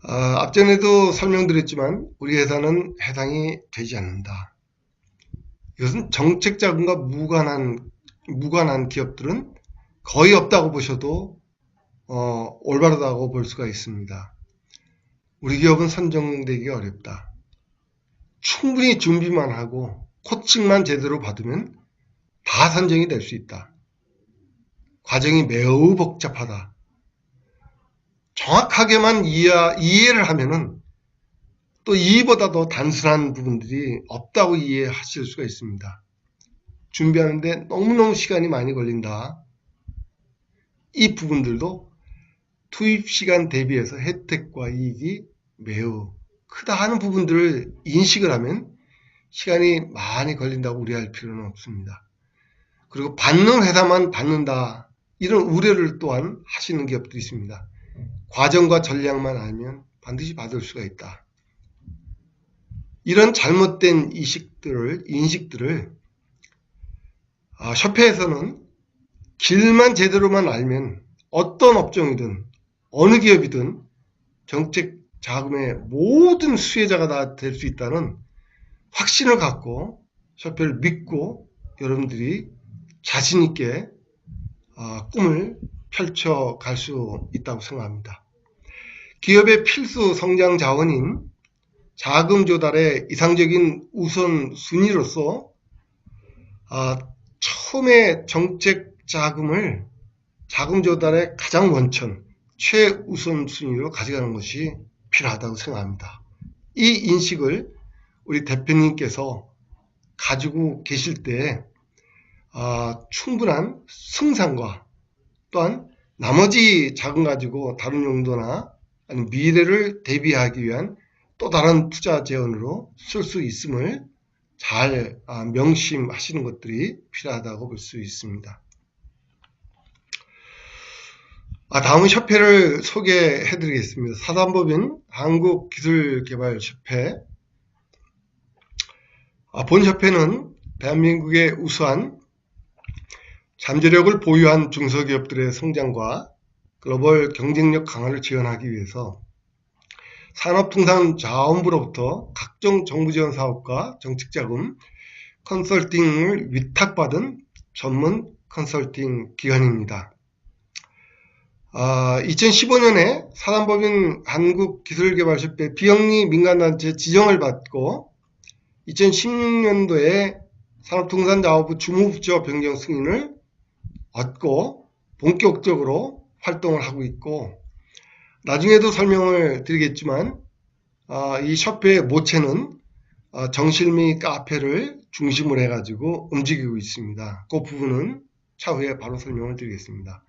앞전에도 설명드렸지만 우리 회사는 해당이 되지 않는다. 이것은 정책 자금과 무관한 기업들은 거의 없다고 보셔도 올바르다고 볼 수가 있습니다. 우리 기업은 선정되기 어렵다. 충분히 준비만 하고 코칭만 제대로 받으면 다 선정이 될 수 있다. 과정이 매우 복잡하다. 정확하게만 이해를 하면은 또 이보다 더 단순한 부분들이 없다고 이해하실 수가 있습니다. 준비하는데 너무너무 시간이 많이 걸린다. 이 부분들도 투입 시간 대비해서 혜택과 이익이 매우 크다 하는 부분들을 인식을 하면 시간이 많이 걸린다고 우려할 필요는 없습니다. 그리고 받는 회사만 받는다. 이런 우려를 또한 하시는 기업들이 있습니다. 과정과 전략만 알면 반드시 받을 수가 있다. 이런 잘못된 인식들을 협회에서는 길만 제대로만 알면 어떤 업종이든 어느 기업이든 정책 자금의 모든 수혜자가 다 될 수 있다는 확신을 갖고 협회를 믿고 여러분들이 자신 있게 꿈을 펼쳐갈 수 있다고 생각합니다. 기업의 필수 성장 자원인 자금 조달의 이상적인 우선순위로서 처음에 정책 자금 조달의 가장 원천, 최우선순위로 가져가는 것이 필요하다고 생각합니다. 이 인식을 우리 대표님께서 가지고 계실 때 충분한 승산과 또한 나머지 자금 가지고 다른 용도나 아니면 미래를 대비하기 위한 또 다른 투자 재원으로 쓸 수 있음을 잘 명심하시는 것들이 필요하다고 볼 수 있습니다. 다음은 협회를 소개해 드리겠습니다. 사단법인 한국기술개발협회. 본협회는 대한민국의 우수한 잠재력을 보유한 중소기업들의 성장과 글로벌 경쟁력 강화를 지원하기 위해서 산업통상자원부로부터 각종 정부지원 사업과 정책자금, 컨설팅을 위탁받은 전문 컨설팅 기관입니다. 2015년에 사단법인 한국기술개발협회 비영리 민간단체 지정을 받고 2016년도에 산업통상자원부 주무부처 변경 승인을 얻고 본격적으로 활동을 하고 있고, 나중에도 설명을 드리겠지만 이 협회의 모체는 정실 및 카페를 중심으로 해가지고 움직이고 있습니다. 그 부분은 차후에 바로 설명을 드리겠습니다.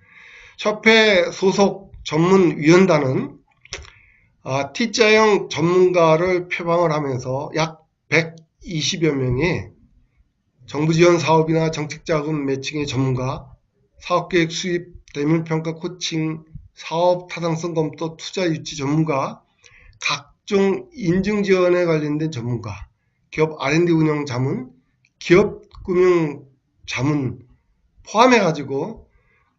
협회 소속 전문위원단은 T자형 전문가를 표방을 하면서 약 120여 명의 정부지원 사업이나 정책자금 매칭의 전문가, 사업계획 수립, 대면평가 코칭, 사업 타당성 검토, 투자 유치 전문가, 각종 인증지원에 관련된 전문가, 기업 R&D 운영 자문, 기업 금융 자문 포함해가지고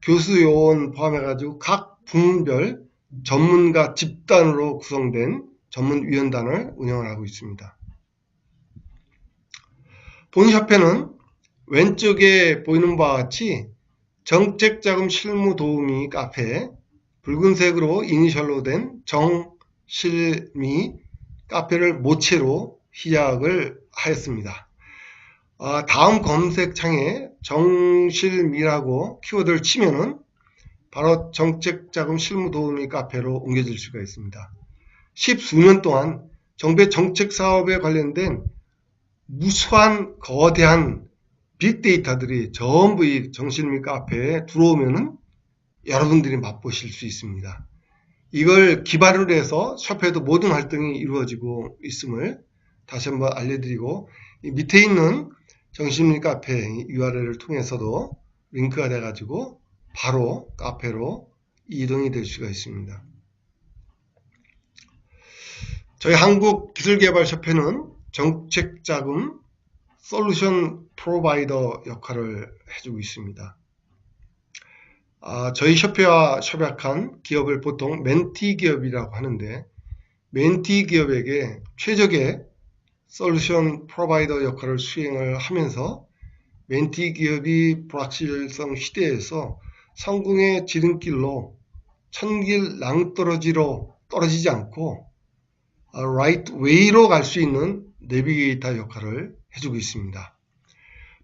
교수 요원 포함해가지고 각 부문별 전문가 집단으로 구성된 전문위원단을 운영을 하고 있습니다. 본협회는 왼쪽에 보이는 바와 같이 정책자금 실무도우미 카페, 붉은색으로 이니셜로 된 정실미 카페를 모체로 시작을 하였습니다. 다음 검색창에 정실미라고 키워드를 치면은 바로 정책자금 실무도우미 카페로 옮겨질 수가 있습니다. 10수년 동안 정부의 정책사업에 관련된 무수한 거대한 빅데이터들이 전부 이 정실미 카페에 들어오면은 여러분들이 맛보실 수 있습니다. 이걸 기반으로 해서 협회도 모든 활동이 이루어지고 있음을 다시 한번 알려드리고, 이 밑에 있는 정실미 카페 URL을 통해서도 링크가 돼가지고 바로 카페로 이동이 될 수가 있습니다. 저희 한국기술개발협회는 정책자금 솔루션 프로바이더 역할을 해주고 있습니다. 저희 협회와 협약한 기업을 보통 멘티 기업이라고 하는데, 멘티 기업에게 최적의 솔루션 프로바이더 역할을 수행을 하면서 멘티 기업이 불확실성 시대에서 성공의 지름길로 천길 낭떠러지로 떨어지지 않고 right way로 갈 수 있는 내비게이터 역할을 해주고 있습니다.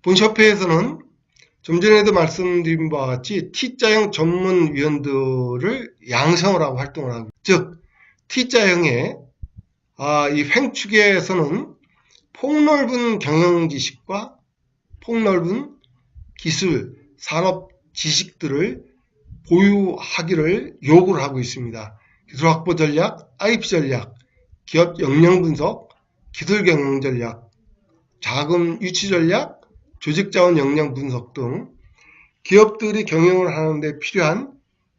본협회에서는 좀 전에도 말씀드린 바와 같이 T자형 전문위원들을 양성을 하고 활동을 하고, 즉 T자형의 이 횡축에서는 폭넓은 경영 지식과 폭넓은 기술, 산업 지식들을 보유하기를 요구를 하고 있습니다. 기술 확보 전략, IP 전략, 기업 역량 분석, 기술 경영 전략, 자금 유치 전략, 조직 자원 역량 분석 등 기업들이 경영을 하는데 필요한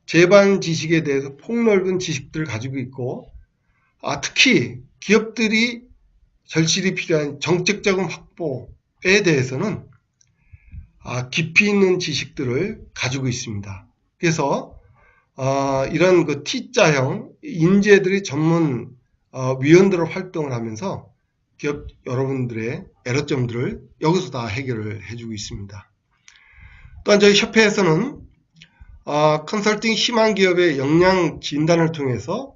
제반 지식에 대해서 폭넓은 지식들을 가지고 있고, 특히 기업들이 절실히 필요한 정책자금 확보에 대해서는 깊이 있는 지식들을 가지고 있습니다. 그래서 이런 그 T자형 인재들이 전문 위원들로 활동을 하면서 기업 여러분들의 애로점들을 여기서 다 해결을 해주고 있습니다. 또한 저희 협회에서는 컨설팅 희망 기업의 역량 진단을 통해서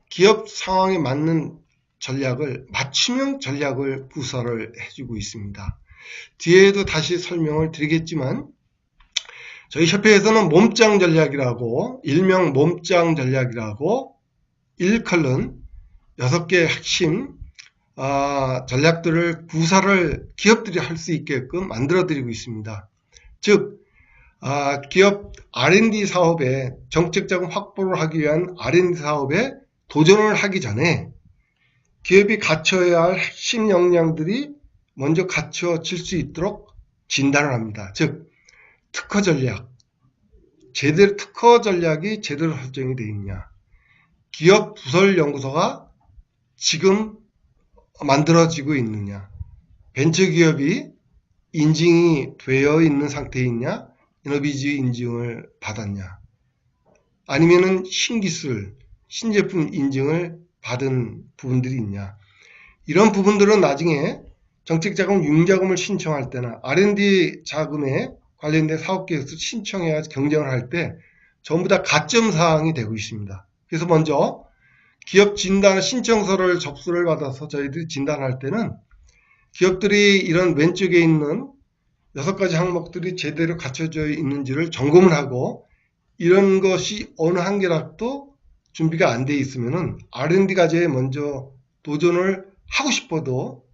기업 상황에 맞는 전략을, 맞춤형 전략을 구사를 해주고 있습니다. 뒤에도 다시 설명을 드리겠지만, 저희 협회에서는 몸짱 전략이라고, 일명 몸짱 전략이라고 1컬런 6개의 핵심 전략들을 구사를 기업들이 할 수 있게끔 만들어 드리고 있습니다. 즉 기업 R&D 사업에 정책자금 확보를 하기 위한 R&D 사업에 도전을 하기 전에 기업이 갖춰야 할 핵심 역량들이 먼저 갖춰질 수 있도록 진단을 합니다. 즉 특허 전략, 특허 전략이 제대로 설정이 되어 있냐, 기업 부설 연구소가 지금 만들어지고 있느냐, 벤처기업이 인증이 되어 있는 상태에 있냐, 이너비즈 인증을 받았냐, 아니면은 신기술, 신제품 인증을 받은 부분들이 있냐. 이런 부분들은 나중에 정책자금 융자금을 신청할 때나 R&D 자금에 관련된 사업계획에서 신청해야 경쟁을 할 때 전부 다 가점 사항이 되고 있습니다. 그래서 먼저 기업 진단 신청서를 접수를 받아서 저희들이 진단할 때는 기업들이 이런 왼쪽에 있는 6가지 항목들이 제대로 갖춰져 있는지를 점검을 하고, 이런 것이 어느 한 개라도 준비가 안 돼 있으면은 R&D 과제에 먼저 도전을 하고 싶어도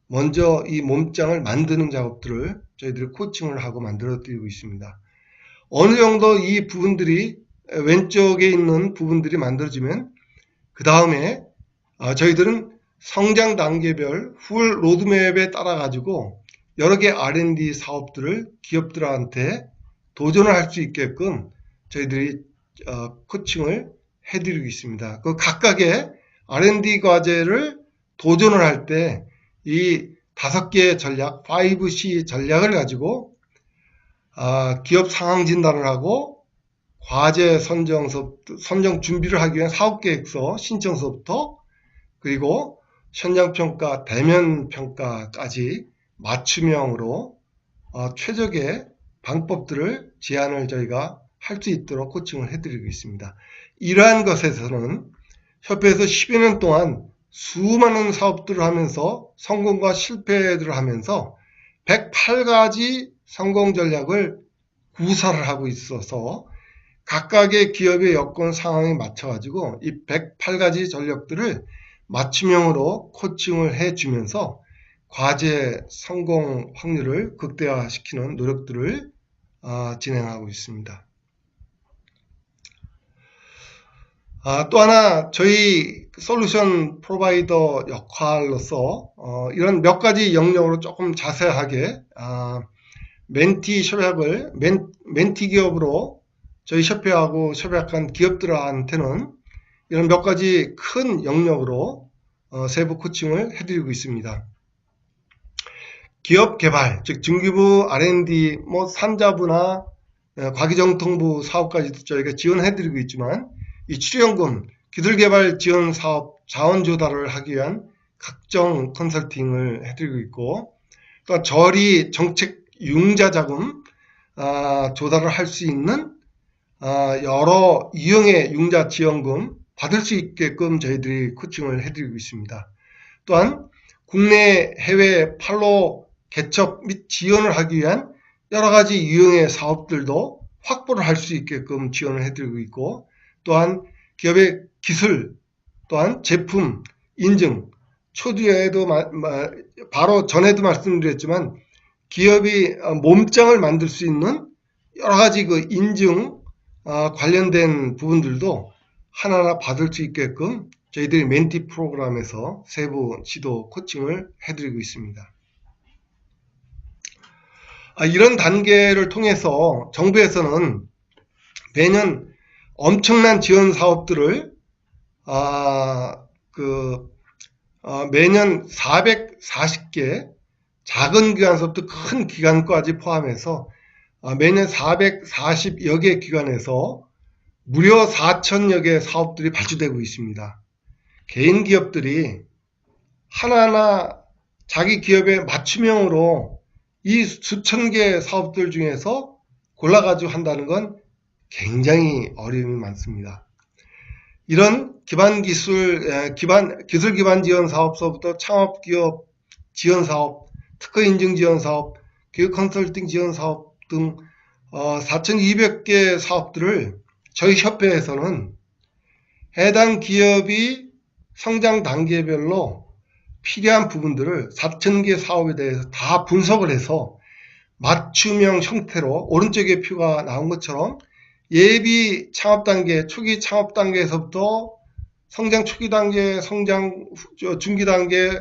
먼저 이 몸장을 만드는 작업들을 저희들이 코칭을 하고 만들어 드리고 있습니다. 어느 정도 이 부분들이 왼쪽에 있는 부분들이 만들어지면 그 다음에 저희들은 성장 단계별 풀 로드맵에 따라 가지고 여러 개 R&D 사업들을 기업들한테 도전을 할 수 있게끔 저희들이 코칭을 해드리고 있습니다. 그 각각의 R&D 과제를 도전을 할 때 이 5개의 전략, 5C 전략을 가지고 기업 상황 진단을 하고 과제 선정 준비를 하기 위한 사업계획서 신청서부터, 그리고 현장평가, 대면평가까지 맞춤형으로 최적의 방법들을 제안을 저희가 할 수 있도록 코칭을 해드리고 있습니다. 이러한 것에서는 협회에서 10여 년 동안 수많은 사업들을 하면서 성공과 실패들을 하면서 108가지 성공 전략을 구사를 하고 있어서 각각의 기업의 여건 상황에 맞춰가지고 이 108가지 전략들을 맞춤형으로 코칭을 해주면서 과제 성공 확률을 극대화시키는 노력들을 진행하고 있습니다. 또 하나 저희 솔루션 프로바이더 역할로서 이런 몇 가지 영역으로 조금 자세하게 멘티 협약을 멘티 기업으로 저희 협회하고 협약한 기업들한테는 이런 몇 가지 큰 영역으로 세부 코칭을 해드리고 있습니다. 기업 개발, 즉 증기부, R&D, 산자부나 과기정통부 사업까지도 저희가 지원해드리고 있지만, 이 출연금, 기술개발 지원 사업 자원 조달을 하기 위한 각종 컨설팅을 해드리고 있고, 또 저리 정책 융자 자금 조달을 할 수 있는 여러 유형의 융자 지원금 받을 수 있게끔 저희들이 코칭을 해드리고 있습니다. 또한 국내 해외 판로 개척 및 지원을 하기 위한 여러 가지 유형의 사업들도 확보를 할 수 있게끔 지원을 해드리고 있고, 또한 기업의 기술, 또한 제품 인증, 초기에도 바로 전에도 말씀드렸지만 기업이 몸장을 만들 수 있는 여러 가지 그 인증 관련된 부분들도 하나하나 받을 수 있게끔 저희들이 멘티 프로그램에서 세부 지도 코칭을 해드리고 있습니다. 이런 단계를 통해서 정부에서는 매년 엄청난 지원 사업들을 매년 440개 작은 기관서부터 큰 기관까지 포함해서 매년 440여 개 기관에서 무려 4천여 개의 사업들이 발주되고 있습니다. 개인 기업들이 하나하나 자기 기업에 맞춤형으로 이 수천 개의 사업들 중에서 골라가지고 한다는 건 굉장히 어려움이 많습니다. 이런 기술 기반 지원 사업서부터 창업기업 지원 사업, 특허 인증 지원 사업, 교육 컨설팅 지원 사업 등 4,200개 사업들을 저희 협회에서는 해당 기업이 성장 단계별로 필요한 부분들을 4,000개 사업에 대해서 다 분석을 해서 맞춤형 형태로 오른쪽에 표가 나온 것처럼 예비 창업 단계, 초기 창업 단계에서부터 성장 초기 단계, 성장 중기 단계,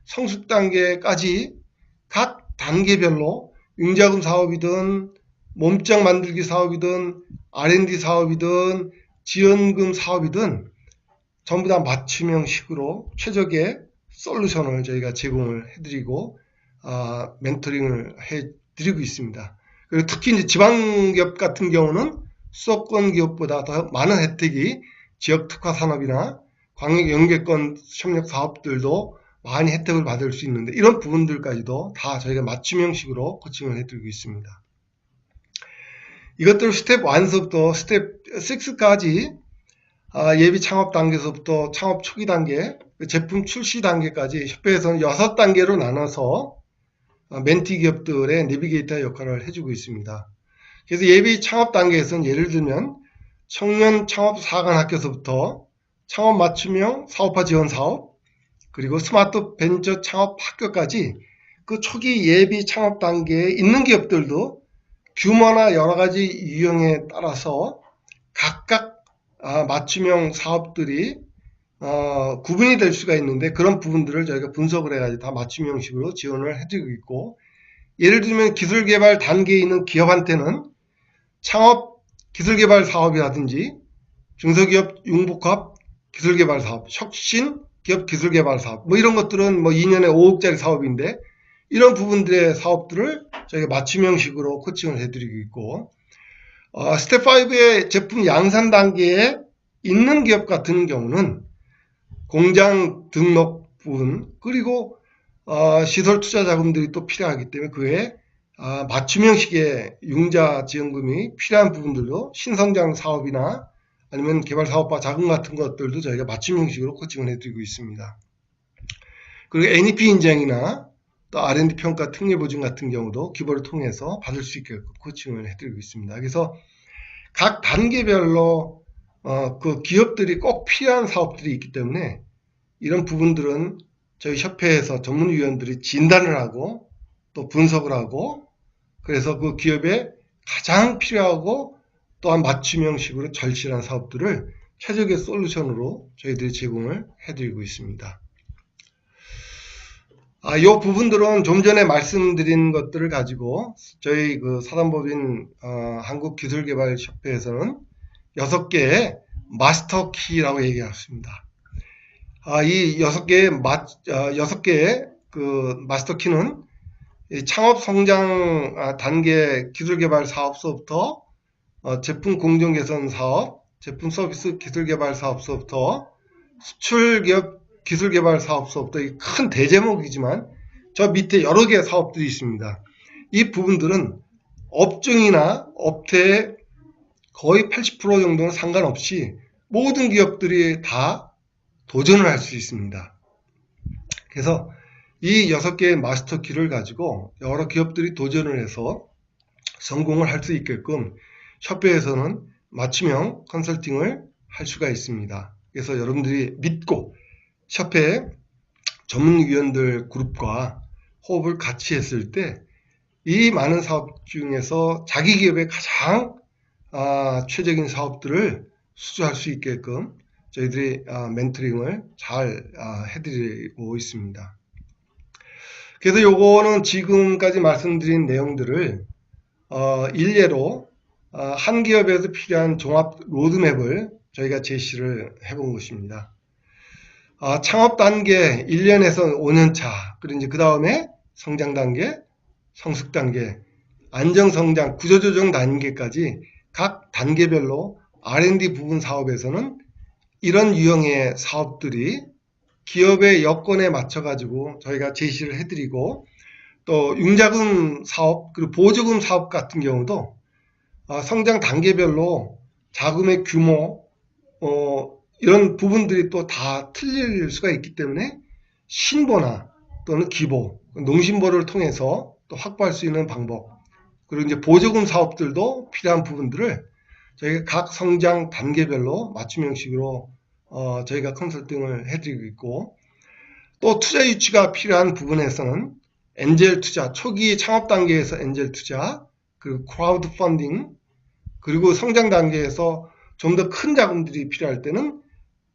성숙 단계까지 각 단계별로 융자금 사업이든 몸짱 만들기 사업이든 R&D 사업이든 지원금 사업이든 전부 다 맞춤형식으로 최적의 솔루션을 저희가 제공을 해드리고 멘토링을 해드리고 있습니다. 그리고 특히 이제 지방기업 같은 경우는 수도권 기업보다 더 많은 혜택이 지역 특화 산업이나 광역 연계권 협력 사업들도 많이 혜택을 받을 수 있는데 이런 부분들까지도 다 저희가 맞춤 형식으로 코칭을 해드리고 있습니다. 이것들 스텝 1서부터 스텝 6까지 예비 창업 단계에서부터 창업 초기 단계, 제품 출시 단계까지 협회에서는 6단계로 나눠서 멘티 기업들의 내비게이터 역할을 해주고 있습니다. 그래서 예비 창업 단계에서는 예를 들면 청년 창업 사관학교에서부터 창업 맞춤형 사업화 지원 사업, 그리고 스마트 벤처 창업 학교까지 그 초기 예비 창업 단계에 있는 기업들도 규모나 여러 가지 유형에 따라서 각각 맞춤형 사업들이 구분이 될 수가 있는데 그런 부분들을 저희가 분석을 해가지고 다 맞춤 형식으로 지원을 해드리고 있고, 예를 들면 기술개발 단계에 있는 기업한테는 창업 기술개발 사업이라든지 중소기업 융복합 기술개발 사업, 혁신 기업 기술개발 사업 뭐 이런 것들은 뭐 2년에 5억짜리 사업인데 이런 부분들의 사업들을 저희가 맞춤 형식으로 코칭을 해드리고 있고, 스텝 5의 제품 양산 단계에 있는 기업 같은 경우는 공장 등록 부분 그리고 시설 투자 자금들이 또 필요하기 때문에 그에 맞춤 형식의 융자 지원금이 필요한 부분들도 신성장 사업이나 아니면 개발 사업화 자금 같은 것들도 저희가 맞춤 형식으로 코칭을 해드리고 있습니다. 그리고 NEP 인증이나 또 R&D 평가 특례 보증 같은 경우도 기부를 통해서 받을 수 있게 코칭을 해드리고 있습니다. 그래서 각 단계별로 그 기업들이 꼭 필요한 사업들이 있기 때문에 이런 부분들은 저희 협회에서 전문위원들이 진단을 하고 또 분석을 하고, 그래서 그 기업에 가장 필요하고 또한 맞춤 형식으로 절실한 사업들을 최적의 솔루션으로 저희들이 제공을 해드리고 있습니다. 이 부분들은 좀 전에 말씀드린 것들을 가지고 저희 그 사단법인 한국기술개발협회에서는 6개의 마스터 키라고 얘기했습니다. 이 6개의 그 마스터 키는 창업 성장 단계 기술개발 사업서부터 제품 공정 개선 사업, 제품 서비스 기술개발 사업서부터 수출 기업 기술개발 사업서부터 큰 대제목이지만 저 밑에 여러 개의 사업들이 있습니다. 이 부분들은 업종이나 업태의 거의 80% 정도는 상관없이 모든 기업들이 다 도전을 할 수 있습니다. 그래서 이 6개의 마스터 키를 가지고 여러 기업들이 도전을 해서 성공을 할 수 있게끔 협회에서는 맞춤형 컨설팅을 할 수가 있습니다. 그래서 여러분들이 믿고 협회 전문위원들 그룹과 호흡을 같이 했을 때 이 많은 사업 중에서 자기 기업의 가장 최적인 사업들을 수주할 수 있게끔 저희들이 멘토링을 잘 해드리고 있습니다. 그래서 요거는 지금까지 말씀드린 내용들을 일례로 한 기업에서 필요한 종합 로드맵을 저희가 제시를 해본 것입니다. 창업 단계 1년에서 5년차, 그리고 이제 그 다음에 성장 단계, 성숙 단계, 안정 성장, 구조조정 단계까지 각 단계별로 R&D 부분 사업에서는 이런 유형의 사업들이 기업의 여건에 맞춰가지고 저희가 제시를 해드리고, 또 융자금 사업, 그리고 보조금 사업 같은 경우도 성장 단계별로 자금의 규모, 이런 부분들이 또 다 틀릴 수가 있기 때문에 신보나 또는 기보, 농신보를 통해서 또 확보할 수 있는 방법, 그리고 이제 보조금 사업들도 필요한 부분들을 저희가 각 성장 단계별로 맞춤 형식으로 저희가 컨설팅을 해드리고 있고, 또 투자 유치가 필요한 부분에서는 엔젤 투자, 초기 창업 단계에서 엔젤 투자, 그리고 크라우드 펀딩, 그리고 성장 단계에서 좀 더 큰 자금들이 필요할 때는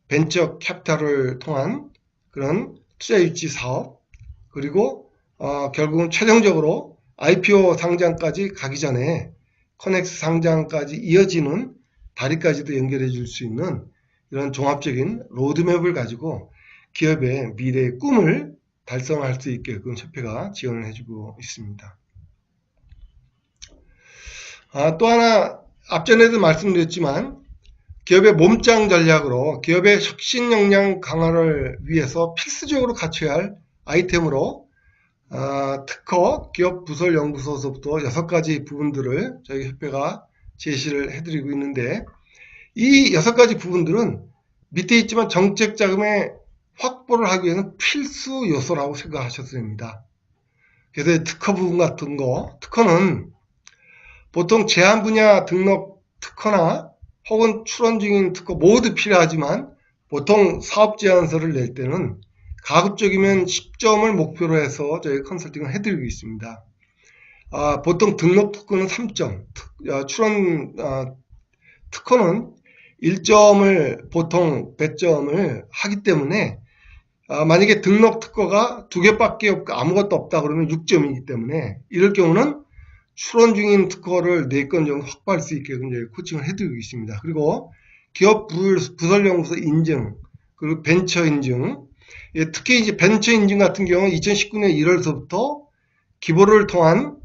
벤처 캐피탈을 통한 그런 투자 유치 사업, 그리고 결국은 최종적으로 IPO 상장까지 가기 전에 커넥스 상장까지 이어지는 다리까지도 연결해 줄 수 있는 이런 종합적인 로드맵을 가지고 기업의 미래의 꿈을 달성할 수 있게끔 협회가 지원을 해주고 있습니다. 또 하나 앞전에도 말씀드렸지만 기업의 몸짱 전략으로 기업의 혁신 역량 강화를 위해서 필수적으로 갖춰야 할 아이템으로 특허, 기업 부설 연구소서부터 6가지 부분들을 저희 협회가 제시를 해드리고 있는데, 이 6가지 부분들은 밑에 있지만 정책 자금의 확보를 하기 위해서는 필수 요소라고 생각하셔도 됩니다. 그래서 특허 부분 같은 거, 특허는 보통 제한 분야 등록 특허나 혹은 출원 중인 특허 모두 필요하지만 보통 사업 제안서를 낼 때는 가급적이면 10점을 목표로 해서 저희 컨설팅을 해드리고 있습니다. 보통 등록 특허는 3점, 출원 특허는 1점을 보통 배점을 하기 때문에 만약에 등록 특허가 2개밖에 없고 아무것도 없다 그러면 6점이기 때문에 이럴 경우는 출원 중인 특허를 4건 정도 확보할 수 있게끔 이제 코칭을 해드리고 있습니다. 그리고 기업 부설연구소 인증, 그리고 벤처 인증, 특히 이제 벤처 인증 같은 경우는 2019년 1월서부터 기보를 통한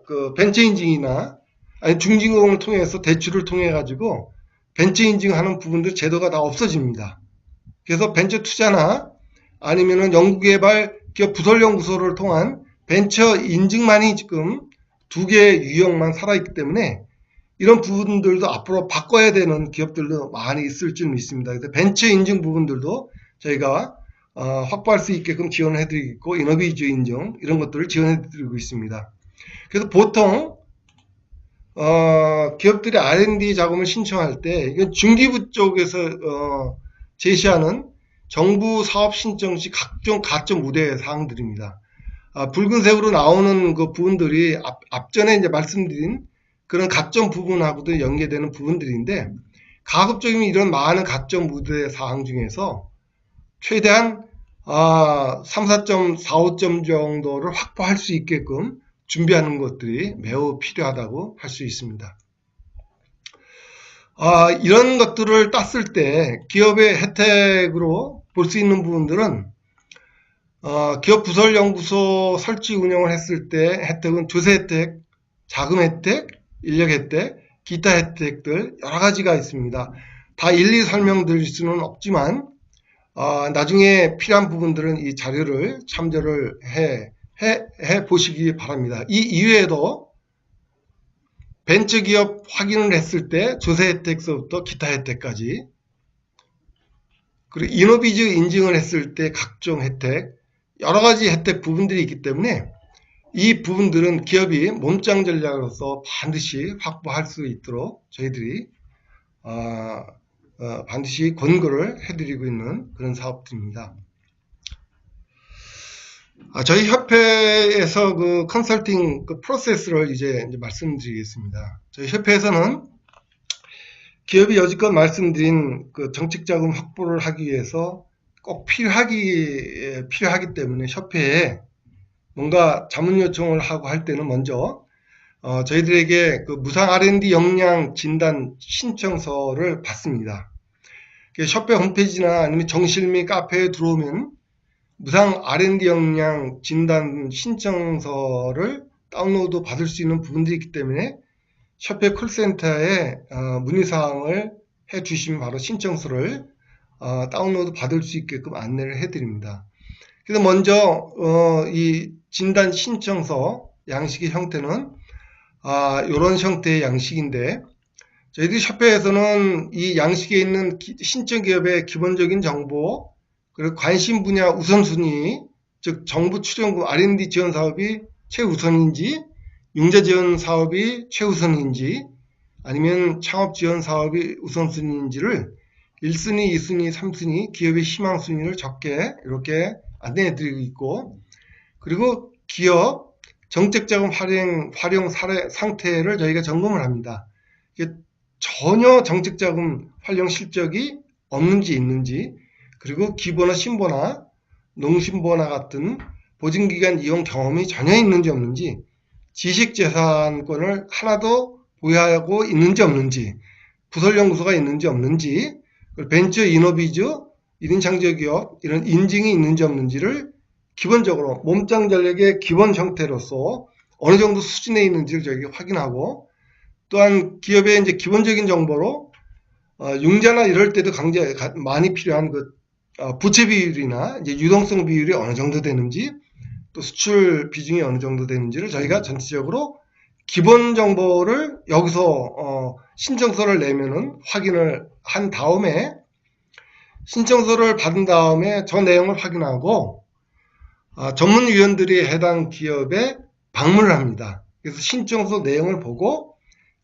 그 벤처 인증이나 아니 중진공을 통해서 대출을 통해 가지고 벤처 인증하는 부분들 제도가 다 없어집니다. 그래서 벤처 투자나 아니면은 연구개발 기업 부설연구소를 통한 벤처 인증만이 지금 2개의 유형만 살아있기 때문에 이런 부분들도 앞으로 바꿔야 되는 기업들도 많이 있을 줄 믿습니다. 그래서 벤처 인증 부분들도 저희가 확보할 수 있게끔 지원을 해드리고 있고, 이노비즈 인증 이런 것들을 지원해드리고 있습니다. 그래서 보통 기업들이 R&D 자금을 신청할 때 이건 중기부 쪽에서 제시하는 정부 사업 신청 시 각종 가점 우대 사항들입니다. 붉은색으로 나오는 그 부분들이 앞전에 이제 말씀드린 그런 가점 부분하고도 연계되는 부분들인데, 가급적이면 이런 많은 가점 우대 사항 중에서 최대한 3, 4점, 4, 5점 정도를 확보할 수 있게끔 준비하는 것들이 매우 필요하다고 할 수 있습니다. 이런 것들을 땄을 때 기업의 혜택으로 볼 수 있는 부분들은 기업 부설연구소 설치 운영을 했을 때 혜택은 조세 혜택, 자금 혜택, 인력 혜택, 기타 혜택들 여러 가지가 있습니다. 다 일일이 설명드릴 수는 없지만 나중에 필요한 부분들은 이 자료를 참조를 해 보시기 바랍니다. 이 이외에도 벤처기업 확인을 했을 때 조세 혜택서부터 기타 혜택까지, 그리고 이노비즈 인증을 했을 때 각종 혜택, 여러 가지 혜택 부분들이 있기 때문에 이 부분들은 기업이 몸짱 전략으로서 반드시 확보할 수 있도록 저희들이 반드시 권고를 해드리고 있는 그런 사업들입니다. 저희 협회에서 그 컨설팅 그 프로세스를 이제 말씀드리겠습니다. 저희 협회에서는 기업이 여지껏 말씀드린 그 정책자금 확보를 하기 위해서 꼭 필요하기 때문에 협회에 뭔가 자문 요청을 하고 할 때는 먼저 저희들에게 그 무상 R&D 역량 진단 신청서를 받습니다. 협회 홈페이지나 아니면 정실 및 카페에 들어오면 무상 R&D 역량 진단 신청서를 다운로드 받을 수 있는 부분들이 있기 때문에 협회 콜센터에 문의사항을 해주시면 바로 신청서를 다운로드 받을 수 있게끔 안내를 해드립니다. 그래서 먼저 이 진단 신청서 양식의 형태는 이런 형태의 양식인데, 저희들이 협회에서는 이 양식에 있는 신청 기업의 기본적인 정보, 그리고 관심 분야 우선순위, 즉 정부 출연금 R&D 지원 사업이 최우선인지, 융자 지원 사업이 최우선인지, 아니면 창업 지원 사업이 우선순위인지를 1순위, 2순위, 3순위 기업의 희망순위를 적게 이렇게 안내해 드리고 있고, 그리고 기업 정책자금 활용 사례 상태를 저희가 점검을 합니다. 전혀 정책자금 활용 실적이 없는지 있는지, 그리고 기보나 신보나 농신보나 같은 보증기간 이용 경험이 전혀 있는지 없는지, 지식재산권을 하나도 보유하고 있는지 없는지, 부설연구소가 있는지 없는지, 벤처 이노비즈, 1인 창조기업 이런 인증이 있는지 없는지를 기본적으로 몸짱 전략의 기본 형태로서 어느 정도 수준에 있는지를 저희가 확인하고, 또한 기업의 이제 기본적인 정보로 융자나 이럴 때도 많이 필요한 부채 비율이나 이제 유동성 비율이 어느 정도 되는지, 또 수출 비중이 어느 정도 되는지를 저희가 전체적으로 기본 정보를 여기서 신청서를 내면은 확인을 한 다음에, 신청서를 받은 다음에 저 내용을 확인하고 전문위원들이 해당 기업에 방문을 합니다. 그래서 신청서 내용을 보고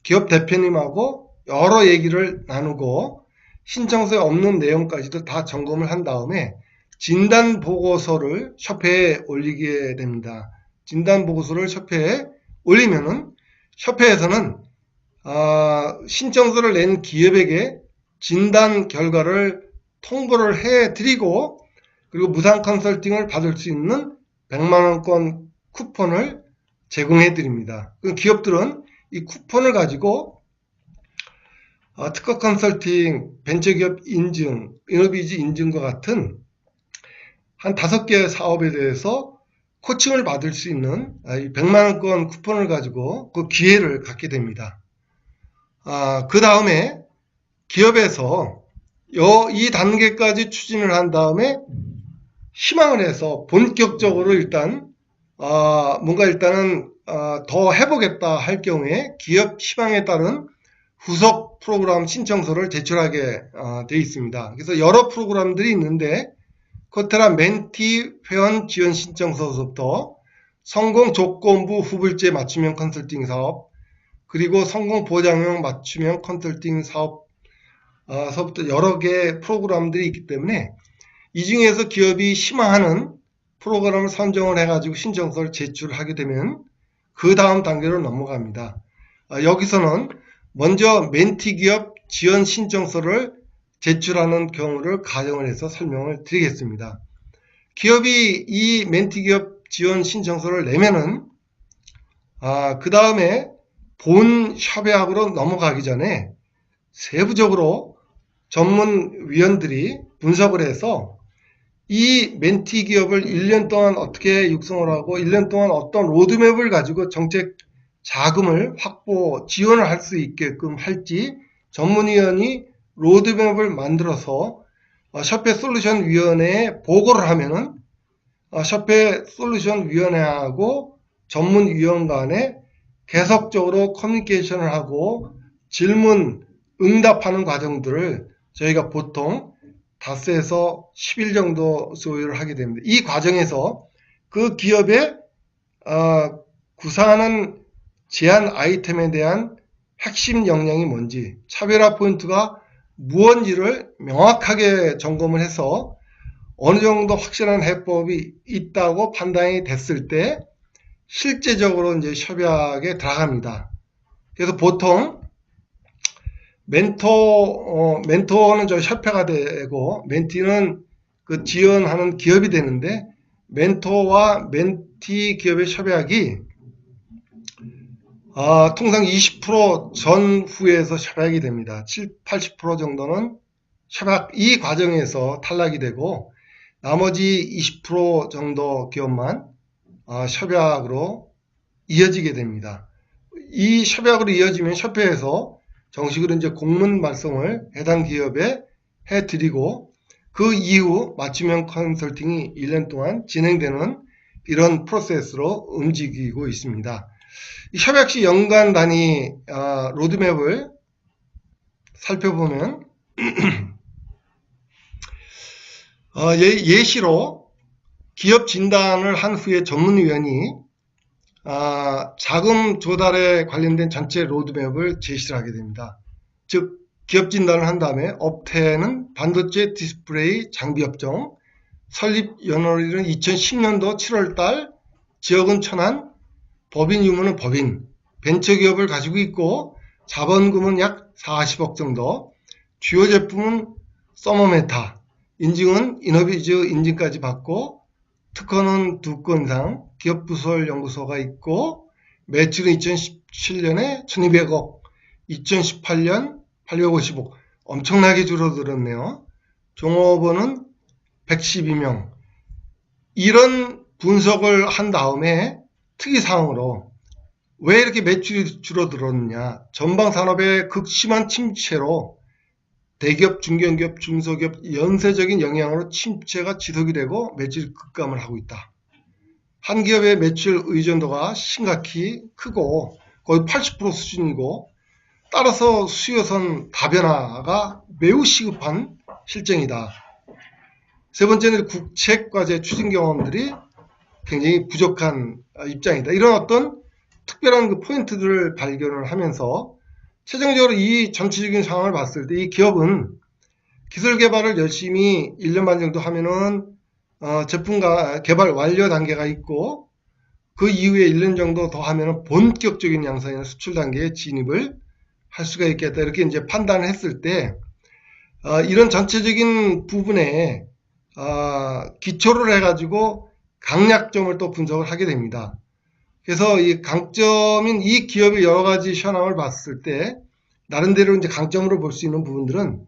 기업 대표님하고 여러 얘기를 나누고 신청서에 없는 내용까지도 다 점검을 한 다음에 진단 보고서를 협회에 올리게 됩니다. 진단 보고서를 협회에 올리면은 협회에서는 신청서를 낸 기업에게 진단 결과를 통보를 해드리고, 그리고 무상 컨설팅을 받을 수 있는 100만원권 쿠폰을 제공해 드립니다. 기업들은 이 쿠폰을 가지고 특허 컨설팅, 벤처기업 인증, 이노비즈 인증과 같은 한 5개의 사업에 대해서 코칭을 받을 수 있는 100만원권 쿠폰을 가지고 그 기회를 갖게 됩니다. 그 다음에 기업에서 이 단계까지 추진을 한 다음에 희망을 해서 본격적으로 일단은 더 해보겠다 할 경우에 기업 희망에 따른 후속 프로그램 신청서를 제출하게 되어 있습니다. 그래서 여러 프로그램들이 있는데, 코테라 멘티 회원 지원 신청서부터 성공 조건부 후불제 맞춤형 컨설팅 사업, 그리고 성공 보장형 맞춤형 컨설팅 사업서부터 여러 개의 프로그램들이 있기 때문에 이 중에서 기업이 희망하는 프로그램을 선정을 해가지고 신청서를 제출하게 되면 그 다음 단계로 넘어갑니다. 여기서는 먼저 멘티 기업 지원 신청서를 제출하는 경우를 가정을 해서 설명을 드리겠습니다. 기업이 이 멘티 기업 지원 신청서를 내면은 그 다음에 본 협약으로 넘어가기 전에 세부적으로 전문위원들이 분석을 해서 이 멘티 기업을 1년 동안 어떻게 육성을 하고 1년 동안 어떤 로드맵을 가지고 정책 자금을 확보, 지원을 할 수 있게끔 할지 전문위원이 로드맵을 만들어서 협회 솔루션 위원회에 보고를 하면은 협회 솔루션 위원회하고 전문위원 간에 계속적으로 커뮤니케이션을 하고 질문, 응답하는 과정들을 저희가 보통 닷새에서 10일 정도 소요를 하게 됩니다. 이 과정에서 그 기업의 구사하는 제안 아이템에 대한 핵심 역량이 뭔지, 차별화 포인트가 무엇인지를 명확하게 점검을 해서 어느 정도 확실한 해법이 있다고 판단이 됐을 때 실제적으로 이제 협약에 들어갑니다. 그래서 보통 멘토는 저 협회가 되고 멘티는 그 지원하는 기업이 되는데, 멘토와 멘티 기업의 협약이 통상 20% 전후에서 협약이 됩니다. 80% 정도는 이 과정에서 탈락이 되고 나머지 20% 정도 기업만 협약으로 이어지게 됩니다. 이 협약으로 이어지면 협회에서 정식으로 이제 공문 발송을 해당 기업에 해드리고, 그 이후 맞춤형 컨설팅이 1년 동안 진행되는 이런 프로세스로 움직이고 있습니다. 이 협약 시 연간 단위 로드맵을 살펴보면 예시로 기업 진단을 한 후에 전문위원이 자금 조달에 관련된 전체 로드맵을 제시를 하게 됩니다. 즉 기업 진단을 한 다음에 업태는 반도체 디스플레이 장비 업종, 설립 연월일은 2010년도 7월달, 지역은 천안, 법인 유무는 법인, 벤처기업을 가지고 있고 자본금은 약 40억 정도, 주요 제품은 서머메타, 인증은 이노비즈 인증까지 받고 특허는 2건 이상, 기업부설 연구소가 있고 매출은 2017년에 1200억, 2018년 850억, 엄청나게 줄어들었네요. 종업원은 112명. 이런 분석을 한 다음에 특이사항으로 왜 이렇게 매출이 줄어들었느냐, 전방산업의 극심한 침체로 대기업, 중견기업, 중소기업 연쇄적인 영향으로 침체가 지속이 되고 매출이 급감을 하고 있다. 한 기업의 매출 의존도가 심각히 크고 거의 80% 수준이고, 따라서 수요선 다변화가 매우 시급한 실정이다. 세 번째는 국책과제 추진 경험들이 굉장히 부족한 입장이다. 이런 어떤 특별한 그 포인트들을 발견을 하면서 최종적으로 이 전체적인 상황을 봤을 때 이 기업은 기술 개발을 열심히 1년 반 정도 하면은 제품 개발 완료 단계가 있고, 그 이후에 1년 정도 더 하면은 본격적인 양산이나 수출 단계에 진입을 할 수가 있겠다. 이렇게 이제 판단을 했을 때 이런 전체적인 부분에 기초를 해가지고 강약점을 또 분석을 하게 됩니다. 그래서 이 강점인 이 기업의 여러 가지 현황을 봤을 때 나름대로 이제 강점으로 볼 수 있는 부분들은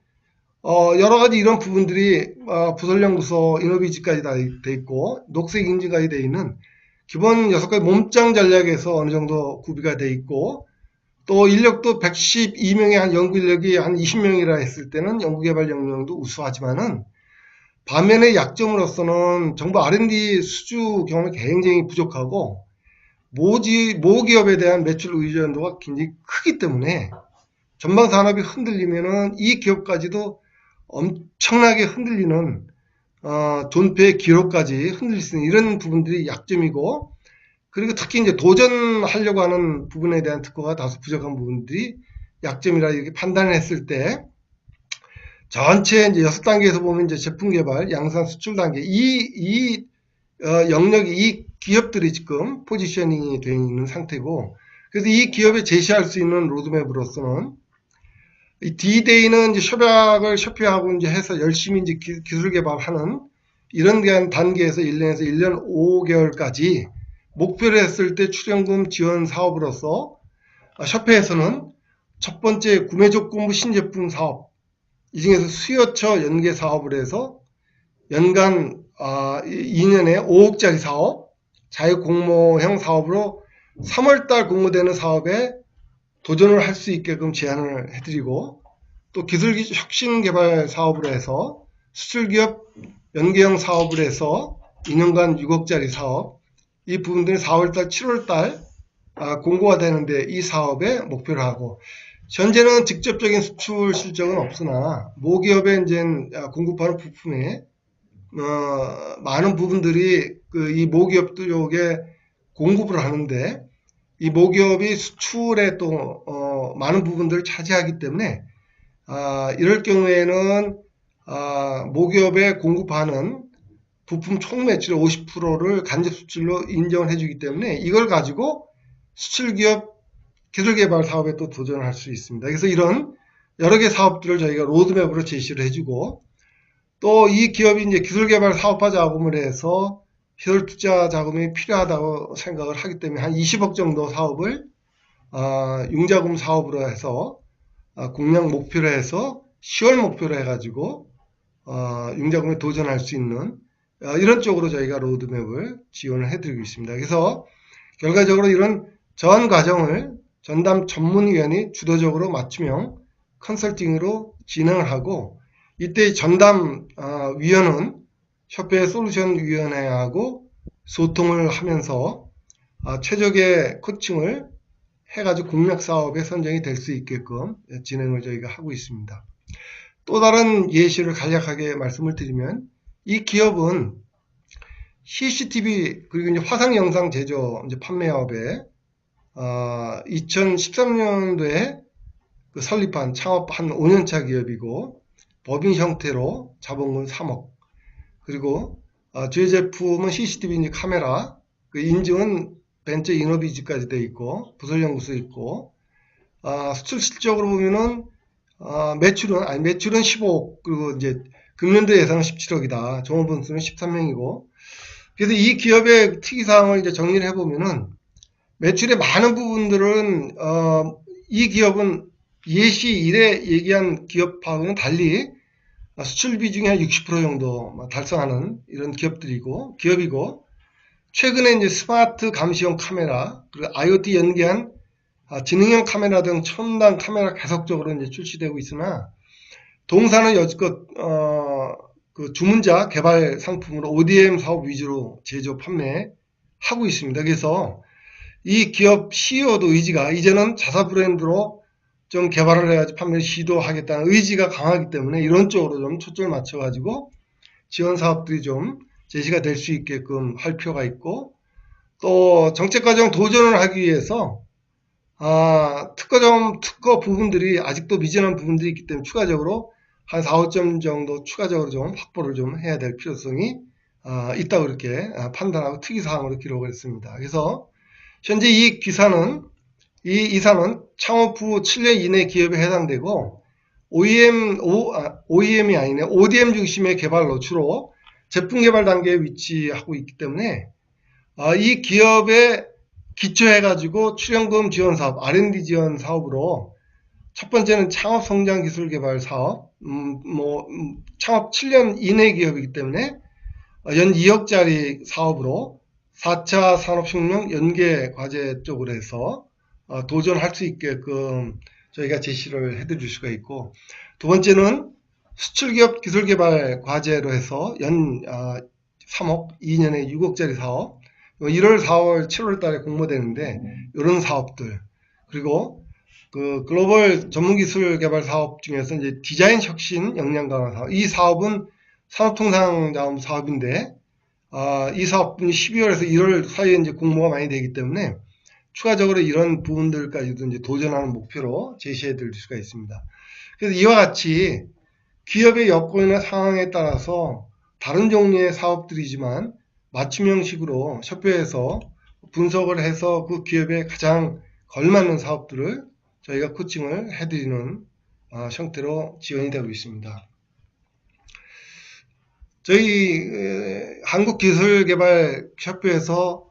여러 가지 이런 부분들이 부설연구소 인허비지까지 다 돼 있고 녹색 인증까지 돼 있는 기본 6가지 몸짱 전략에서 어느 정도 구비가 돼 있고, 또 인력도 112명의 한 연구 인력이 한 20명이라 했을 때는 연구개발 역량도 우수하지만은 반면에 약점으로서는 정부 R&D 수주 경험이 굉장히 부족하고 모기업에 대한 매출 의존도가 굉장히 크기 때문에 전방 산업이 흔들리면은 이 기업까지도 엄청나게 흔들리는 존폐의 기록까지 흔들릴 수 있는 이런 부분들이 약점이고, 그리고 특히 이제 도전하려고 하는 부분에 대한 특허가 다소 부족한 부분들이 약점이라 이렇게 판단을 했을 때, 전체 이제 6단계에서 보면 이제 제품 개발, 양산, 수출 단계, 영역이, 이 기업들이 지금 포지셔닝이 되어 있는 상태고, 그래서 이 기업에 제시할 수 있는 로드맵으로서는 이 D-Day는 이제 협회하고 이제 해서 열심히 이제 기술 개발하는 이런 단계에서 1년에서 1년 5개월까지 목표를 했을 때 출연금 지원 사업으로서 협회에서는 첫 번째 구매조건부 신제품 사업, 이 중에서 수요처 연계 사업을 해서 연간 2년에 5억짜리 사업, 자유공모형 사업으로 3월달 공모되는 사업에 도전을 할 수 있게끔 제안을 해드리고, 또 기술혁신개발 사업으로 해서 수출기업 연계형 사업을 해서 2년간 6억짜리 사업, 이 부분들이 4월달, 7월달 공고가 되는데 이 사업에 목표를 하고, 현재는 직접적인 수출 실적은 없으나 모기업에 이제 공급하는 부품에 많은 부분들이 이 모기업 쪽에 공급을 하는데, 이 모기업이 수출에 또 많은 부분들을 차지하기 때문에 이럴 경우에는 모기업에 공급하는 부품 총 매출의 50%를 간접 수출로 인정을 해주기 때문에 이걸 가지고 수출기업 기술개발 사업에 또 도전을 할 수 있습니다. 그래서 이런 여러 개 사업들을 저희가 로드맵으로 제시를 해주고, 또 이 기업이 이제 기술개발 사업화 자금을 해서 시설 투자 자금이 필요하다고 생각을 하기 때문에 한 20억 정도 사업을 융자금 사업으로 해서 공략 목표로 해서 10월 목표로 해가지고 융자금에 도전할 수 있는 이런 쪽으로 저희가 로드맵을 지원을 해드리고 있습니다. 그래서 결과적으로 이런 전 과정을 전담 전문위원이 주도적으로 맞춤형 컨설팅으로 진행을 하고, 이때 전담 위원은 협회 솔루션 위원회하고 소통을 하면서 최적의 코칭을 해가지고 공략 사업에 선정이 될 수 있게끔 진행을 저희가 하고 있습니다. 또 다른 예시를 간략하게 말씀을 드리면, 이 기업은 CCTV 그리고 이제 화상 영상 제조 이제 판매업에 2013년도에 그 설립한 창업 한 5년차 기업이고, 법인 형태로 자본금 3억, 그리고 주요 제품은 CCTV 카메라, 그 인증은 벤처 이노비즈까지 되어 있고 부설연구소 있고, 수출 실적으로 보면은 매출은 15억, 그리고 이제 금년도 예상은 17억이다. 종업원수는 13명이고, 그래서 이 기업의 특이사항을 이제 정리를 해보면은 매출의 많은 부분들은 이 기업은 예시 1에 얘기한 기업하고는 달리 수출 비중이 한 60% 정도 달성하는 이런 기업이고, 최근에 이제 스마트 감시용 카메라, 그리고 IoT 연계한 지능형 카메라 등 첨단 카메라 계속적으로 이제 출시되고 있으나 동사는 여지껏 그 주문자 개발 상품으로 ODM 사업 위주로 제조 판매하고 있습니다. 그래서 이 기업 CEO도 의지가 이제는 자사 브랜드로 좀 개발을 해야지 판매를 시도하겠다는 의지가 강하기 때문에 이런 쪽으로 좀 초점을 맞춰가지고 지원 사업들이 좀 제시가 될 수 있게끔 할 필요가 있고, 또 정책 과정 도전을 하기 위해서 특허 부분들이 아직도 미진한 부분들이 있기 때문에 추가적으로 한 4, 5점 정도 추가적으로 좀 확보를 좀 해야 될 필요성이 있다고 이렇게 판단하고 특이사항으로 기록을 했습니다. 그래서 현재 이 기사는 이사는 창업 후 7년 이내 기업에 해당되고 OEM이 아니네 ODM 중심의 개발로 주로 제품 개발 단계에 위치하고 있기 때문에 이 기업에 기초해가지고 출연금 지원 사업, R&D 지원 사업으로 첫 번째는 창업 성장 기술 개발 사업, 창업 7년 이내 기업이기 때문에 연 2억짜리 사업으로 4차 산업혁명 연계 과제 쪽으로 해서 도전할 수 있게끔 저희가 제시를 해드릴 수가 있고, 두 번째는 수출기업 기술개발 과제로 해서 연 3억, 2년에 6억짜리 사업, 1월, 4월, 7월 달에 공모되는데 이런 사업들, 그리고 그 글로벌 전문기술 개발 사업 중에서 이제 디자인 혁신 역량 강화 사업, 이 사업은 산업통상자원 사업인데 이 사업분이 12월에서 1월 사이에 이제 공모가 많이 되기 때문에 추가적으로 이런 부분들까지도 이제 도전하는 목표로 제시해 드릴 수가 있습니다. 그래서 이와 같이 기업의 여건이나 상황에 따라서 다른 종류의 사업들이지만 맞춤 형식으로 협회에서 분석을 해서 그 기업에 가장 걸맞는 사업들을 저희가 코칭을 해드리는 형태로 지원이 되고 있습니다. 저희 한국기술개발협회에서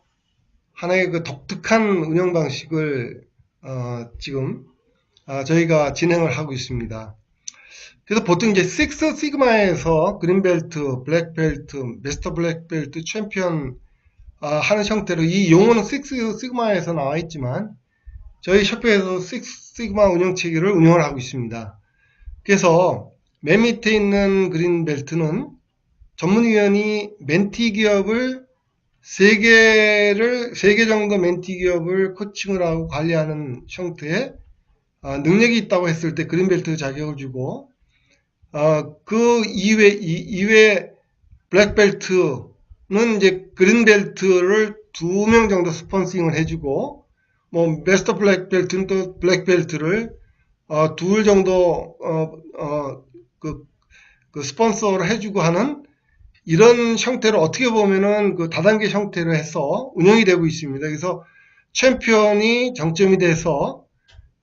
하나의 그 독특한 운영 방식을 지금 저희가 진행을 하고 있습니다. 그래서 보통 이제 식스 시그마에서 그린벨트, 블랙벨트, 마스터 블랙벨트, 챔피언 하는 형태로 이 용어는 식스 시그마에서 나와 있지만 저희 협회에서 식스 시그마 운영 체계를 운영을 하고 있습니다. 그래서 맨 밑에 있는 그린벨트는 전문위원이 멘티 기업을 3개 정도 멘티 기업을 코칭을 하고 관리하는 형태의 능력이 있다고 했을 때 그린벨트 자격을 주고, 그 이외 블랙벨트는 이제 그린벨트를 2명 정도 스폰서링을 해주고, 마스터 블랙벨트는 또 블랙벨트를 둘 정도 그 스폰서를 해주고 하는 이런 형태로 어떻게 보면은 그 다단계 형태로 해서 운영이 되고 있습니다. 그래서 챔피언이 정점이 돼서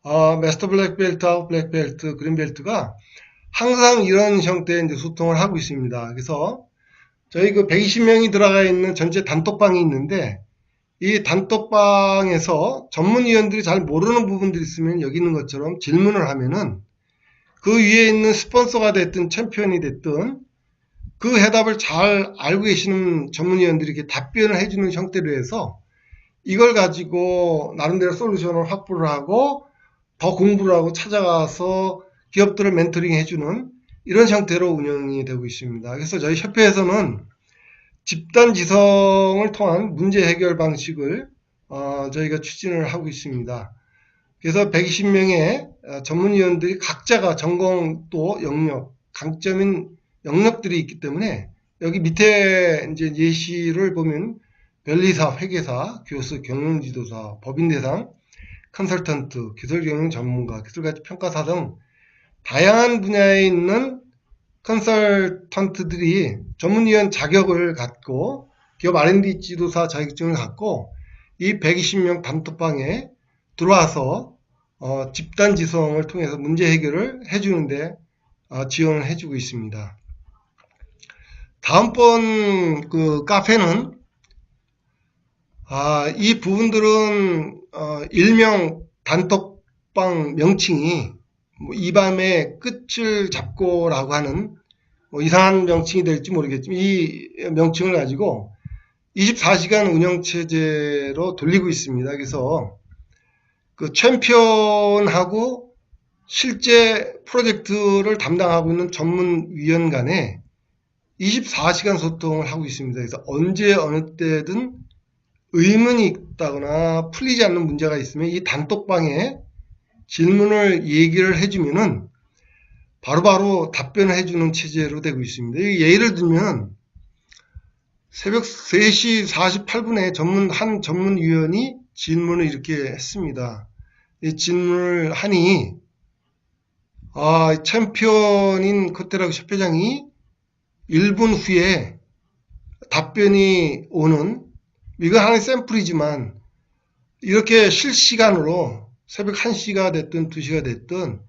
마스터 블랙벨트하고 블랙벨트, 그린벨트가 항상 이런 형태의 이제 소통을 하고 있습니다. 그래서 저희 그 120명이 들어가 있는 전체 단톡방이 있는데 이 단톡방에서 전문위원들이 잘 모르는 부분들이 있으면 여기 있는 것처럼 질문을 하면은 그 위에 있는 스폰서가 됐든 챔피언이 됐든 그 해답을 잘 알고 계시는 전문위원들이 이렇게 답변을 해주는 형태로 해서 이걸 가지고 나름대로 솔루션을 확보를 하고 더 공부를 하고 찾아가서 기업들을 멘토링 해주는 이런 형태로 운영이 되고 있습니다. 그래서 저희 협회에서는 집단 지성을 통한 문제 해결 방식을 저희가 추진을 하고 있습니다. 그래서 120명의 전문위원들이 각자가 전공 또 영역, 강점인 영역들이 있기 때문에 여기 밑에 이제 예시를 보면 변리사, 회계사, 교수, 경영지도사, 법인대상, 컨설턴트, 기술경영 전문가, 기술가치 평가사 등 다양한 분야에 있는 컨설턴트들이 전문위원 자격을 갖고 기업 R&D 지도사 자격증을 갖고 이 120명 단톡방에 들어와서 집단 지성을 통해서 문제 해결을 해주는데 지원을 해주고 있습니다. 다음번 그 카페는 이 부분들은 일명 단톡방 명칭이 이 밤에 끝을 잡고라고 하는 이상한 명칭이 될지 모르겠지만 이 명칭을 가지고 24시간 운영체제로 돌리고 있습니다. 그래서 그 챔피언하고 실제 프로젝트를 담당하고 있는 전문위원 간에 24시간 소통을 하고 있습니다. 그래서 언제 어느 때든 의문이 있다거나 풀리지 않는 문제가 있으면 이 단톡방에 질문을 얘기를 해주면은 바로바로 답변을 해주는 체제로 되고 있습니다. 예를 들면 새벽 3시 48분에 한 전문위원이 질문을 이렇게 했습니다. 이 질문을 하니 챔피언인 코테라고 협회장이 1분 후에 답변이 오는, 이거 하나의 샘플이지만 이렇게 실시간으로 새벽 1시가 됐든 2시가 됐든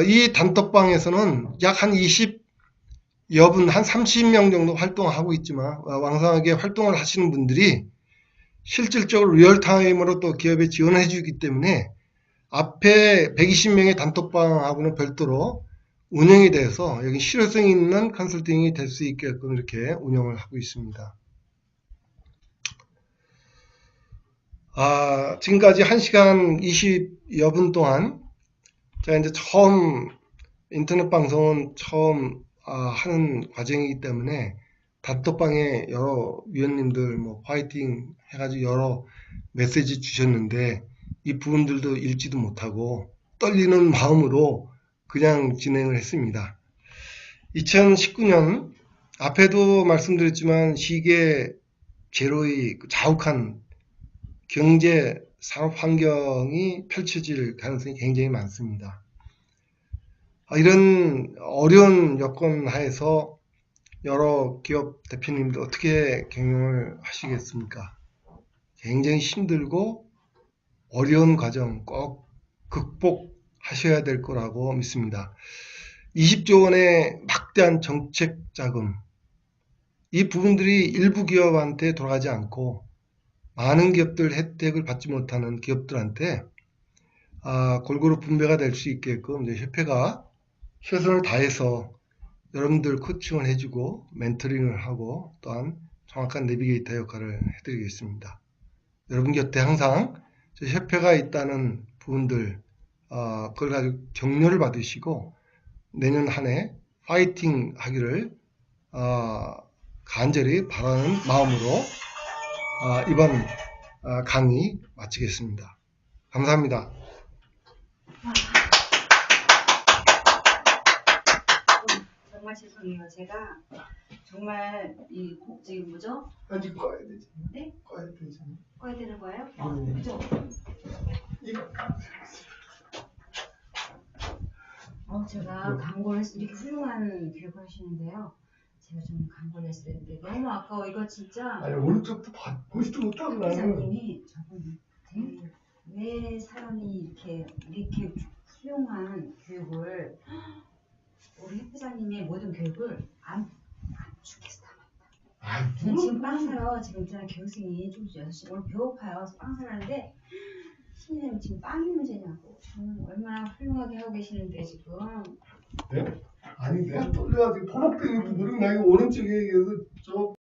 이 단톡방에서는 약 한 20여 분, 한 30명 정도 활동하고 있지만 왕성하게 활동을 하시는 분들이 실질적으로 리얼타임으로 또 기업에 지원을 해주기 때문에 앞에 120명의 단톡방하고는 별도로 운영이 돼서 여기 실효성 있는 컨설팅이 될 수 있게끔 이렇게 운영을 하고 있습니다. 지금까지 1시간 20여 분 동안 제가 이제 처음 인터넷 방송은 처음 하는 과정이기 때문에 단톡방에 여러 위원님들 뭐 화이팅 해가지고 여러 메시지 주셨는데 이 부분들도 읽지도 못하고 떨리는 마음으로 그냥 진행을 했습니다. 2019년 앞에도 말씀드렸지만 시계 제로의 자욱한 경제 산업 환경이 펼쳐질 가능성이 굉장히 많습니다. 이런 어려운 여건 하에서 여러 기업 대표님들 어떻게 경영을 하시겠습니까? 굉장히 힘들고 어려운 과정 꼭 극복하셔야 될 거라고 믿습니다. 20조 원의 막대한 정책 자금, 이 부분들이 일부 기업한테 돌아가지 않고 많은 기업들 혜택을 받지 못하는 기업들한테 골고루 분배가 될 수 있게끔 이제 협회가 최선을 다해서 여러분들 코칭을 해주고 멘토링을 하고 또한 정확한 내비게이터 역할을 해드리겠습니다. 여러분 곁에 항상 저희 협회가 있다는 부분들 그걸 가지고 격려를 받으시고 내년 한 해 파이팅 하기를 간절히 바라는 마음으로 이번 강의 마치겠습니다. 감사합니다. 정말 죄송해요. 제가 정말 지금 뭐죠? 아직 꺼야 되지. 네? 꺼야 되지. 꺼야 되는 거예요? 네. 그죠? 제가 광고를 이렇게 훌륭한 교육을 하시는데요. 제가 좀 광고를 했어야 되는데 너무 아까워. 이거 진짜. 아니 오른쪽도 보지도 못하고 나는. 회장님이 저분 왜 사람이 이렇게 훌륭한 교육을 우리 회장님의 모든 교육을 안 주겠어. 저는 지금 빵 사러 지금 저는 교육생이 좀 6시 오늘 배고파요. 그래서 빵 사라는데 신입사님 지금 빵이 문제냐고. 저는 얼마나 훌륭하게 하고 계시는데 지금. 네? 아니 내가 떨려가지고 토막대고 모르고 나 이거 오른쪽에 저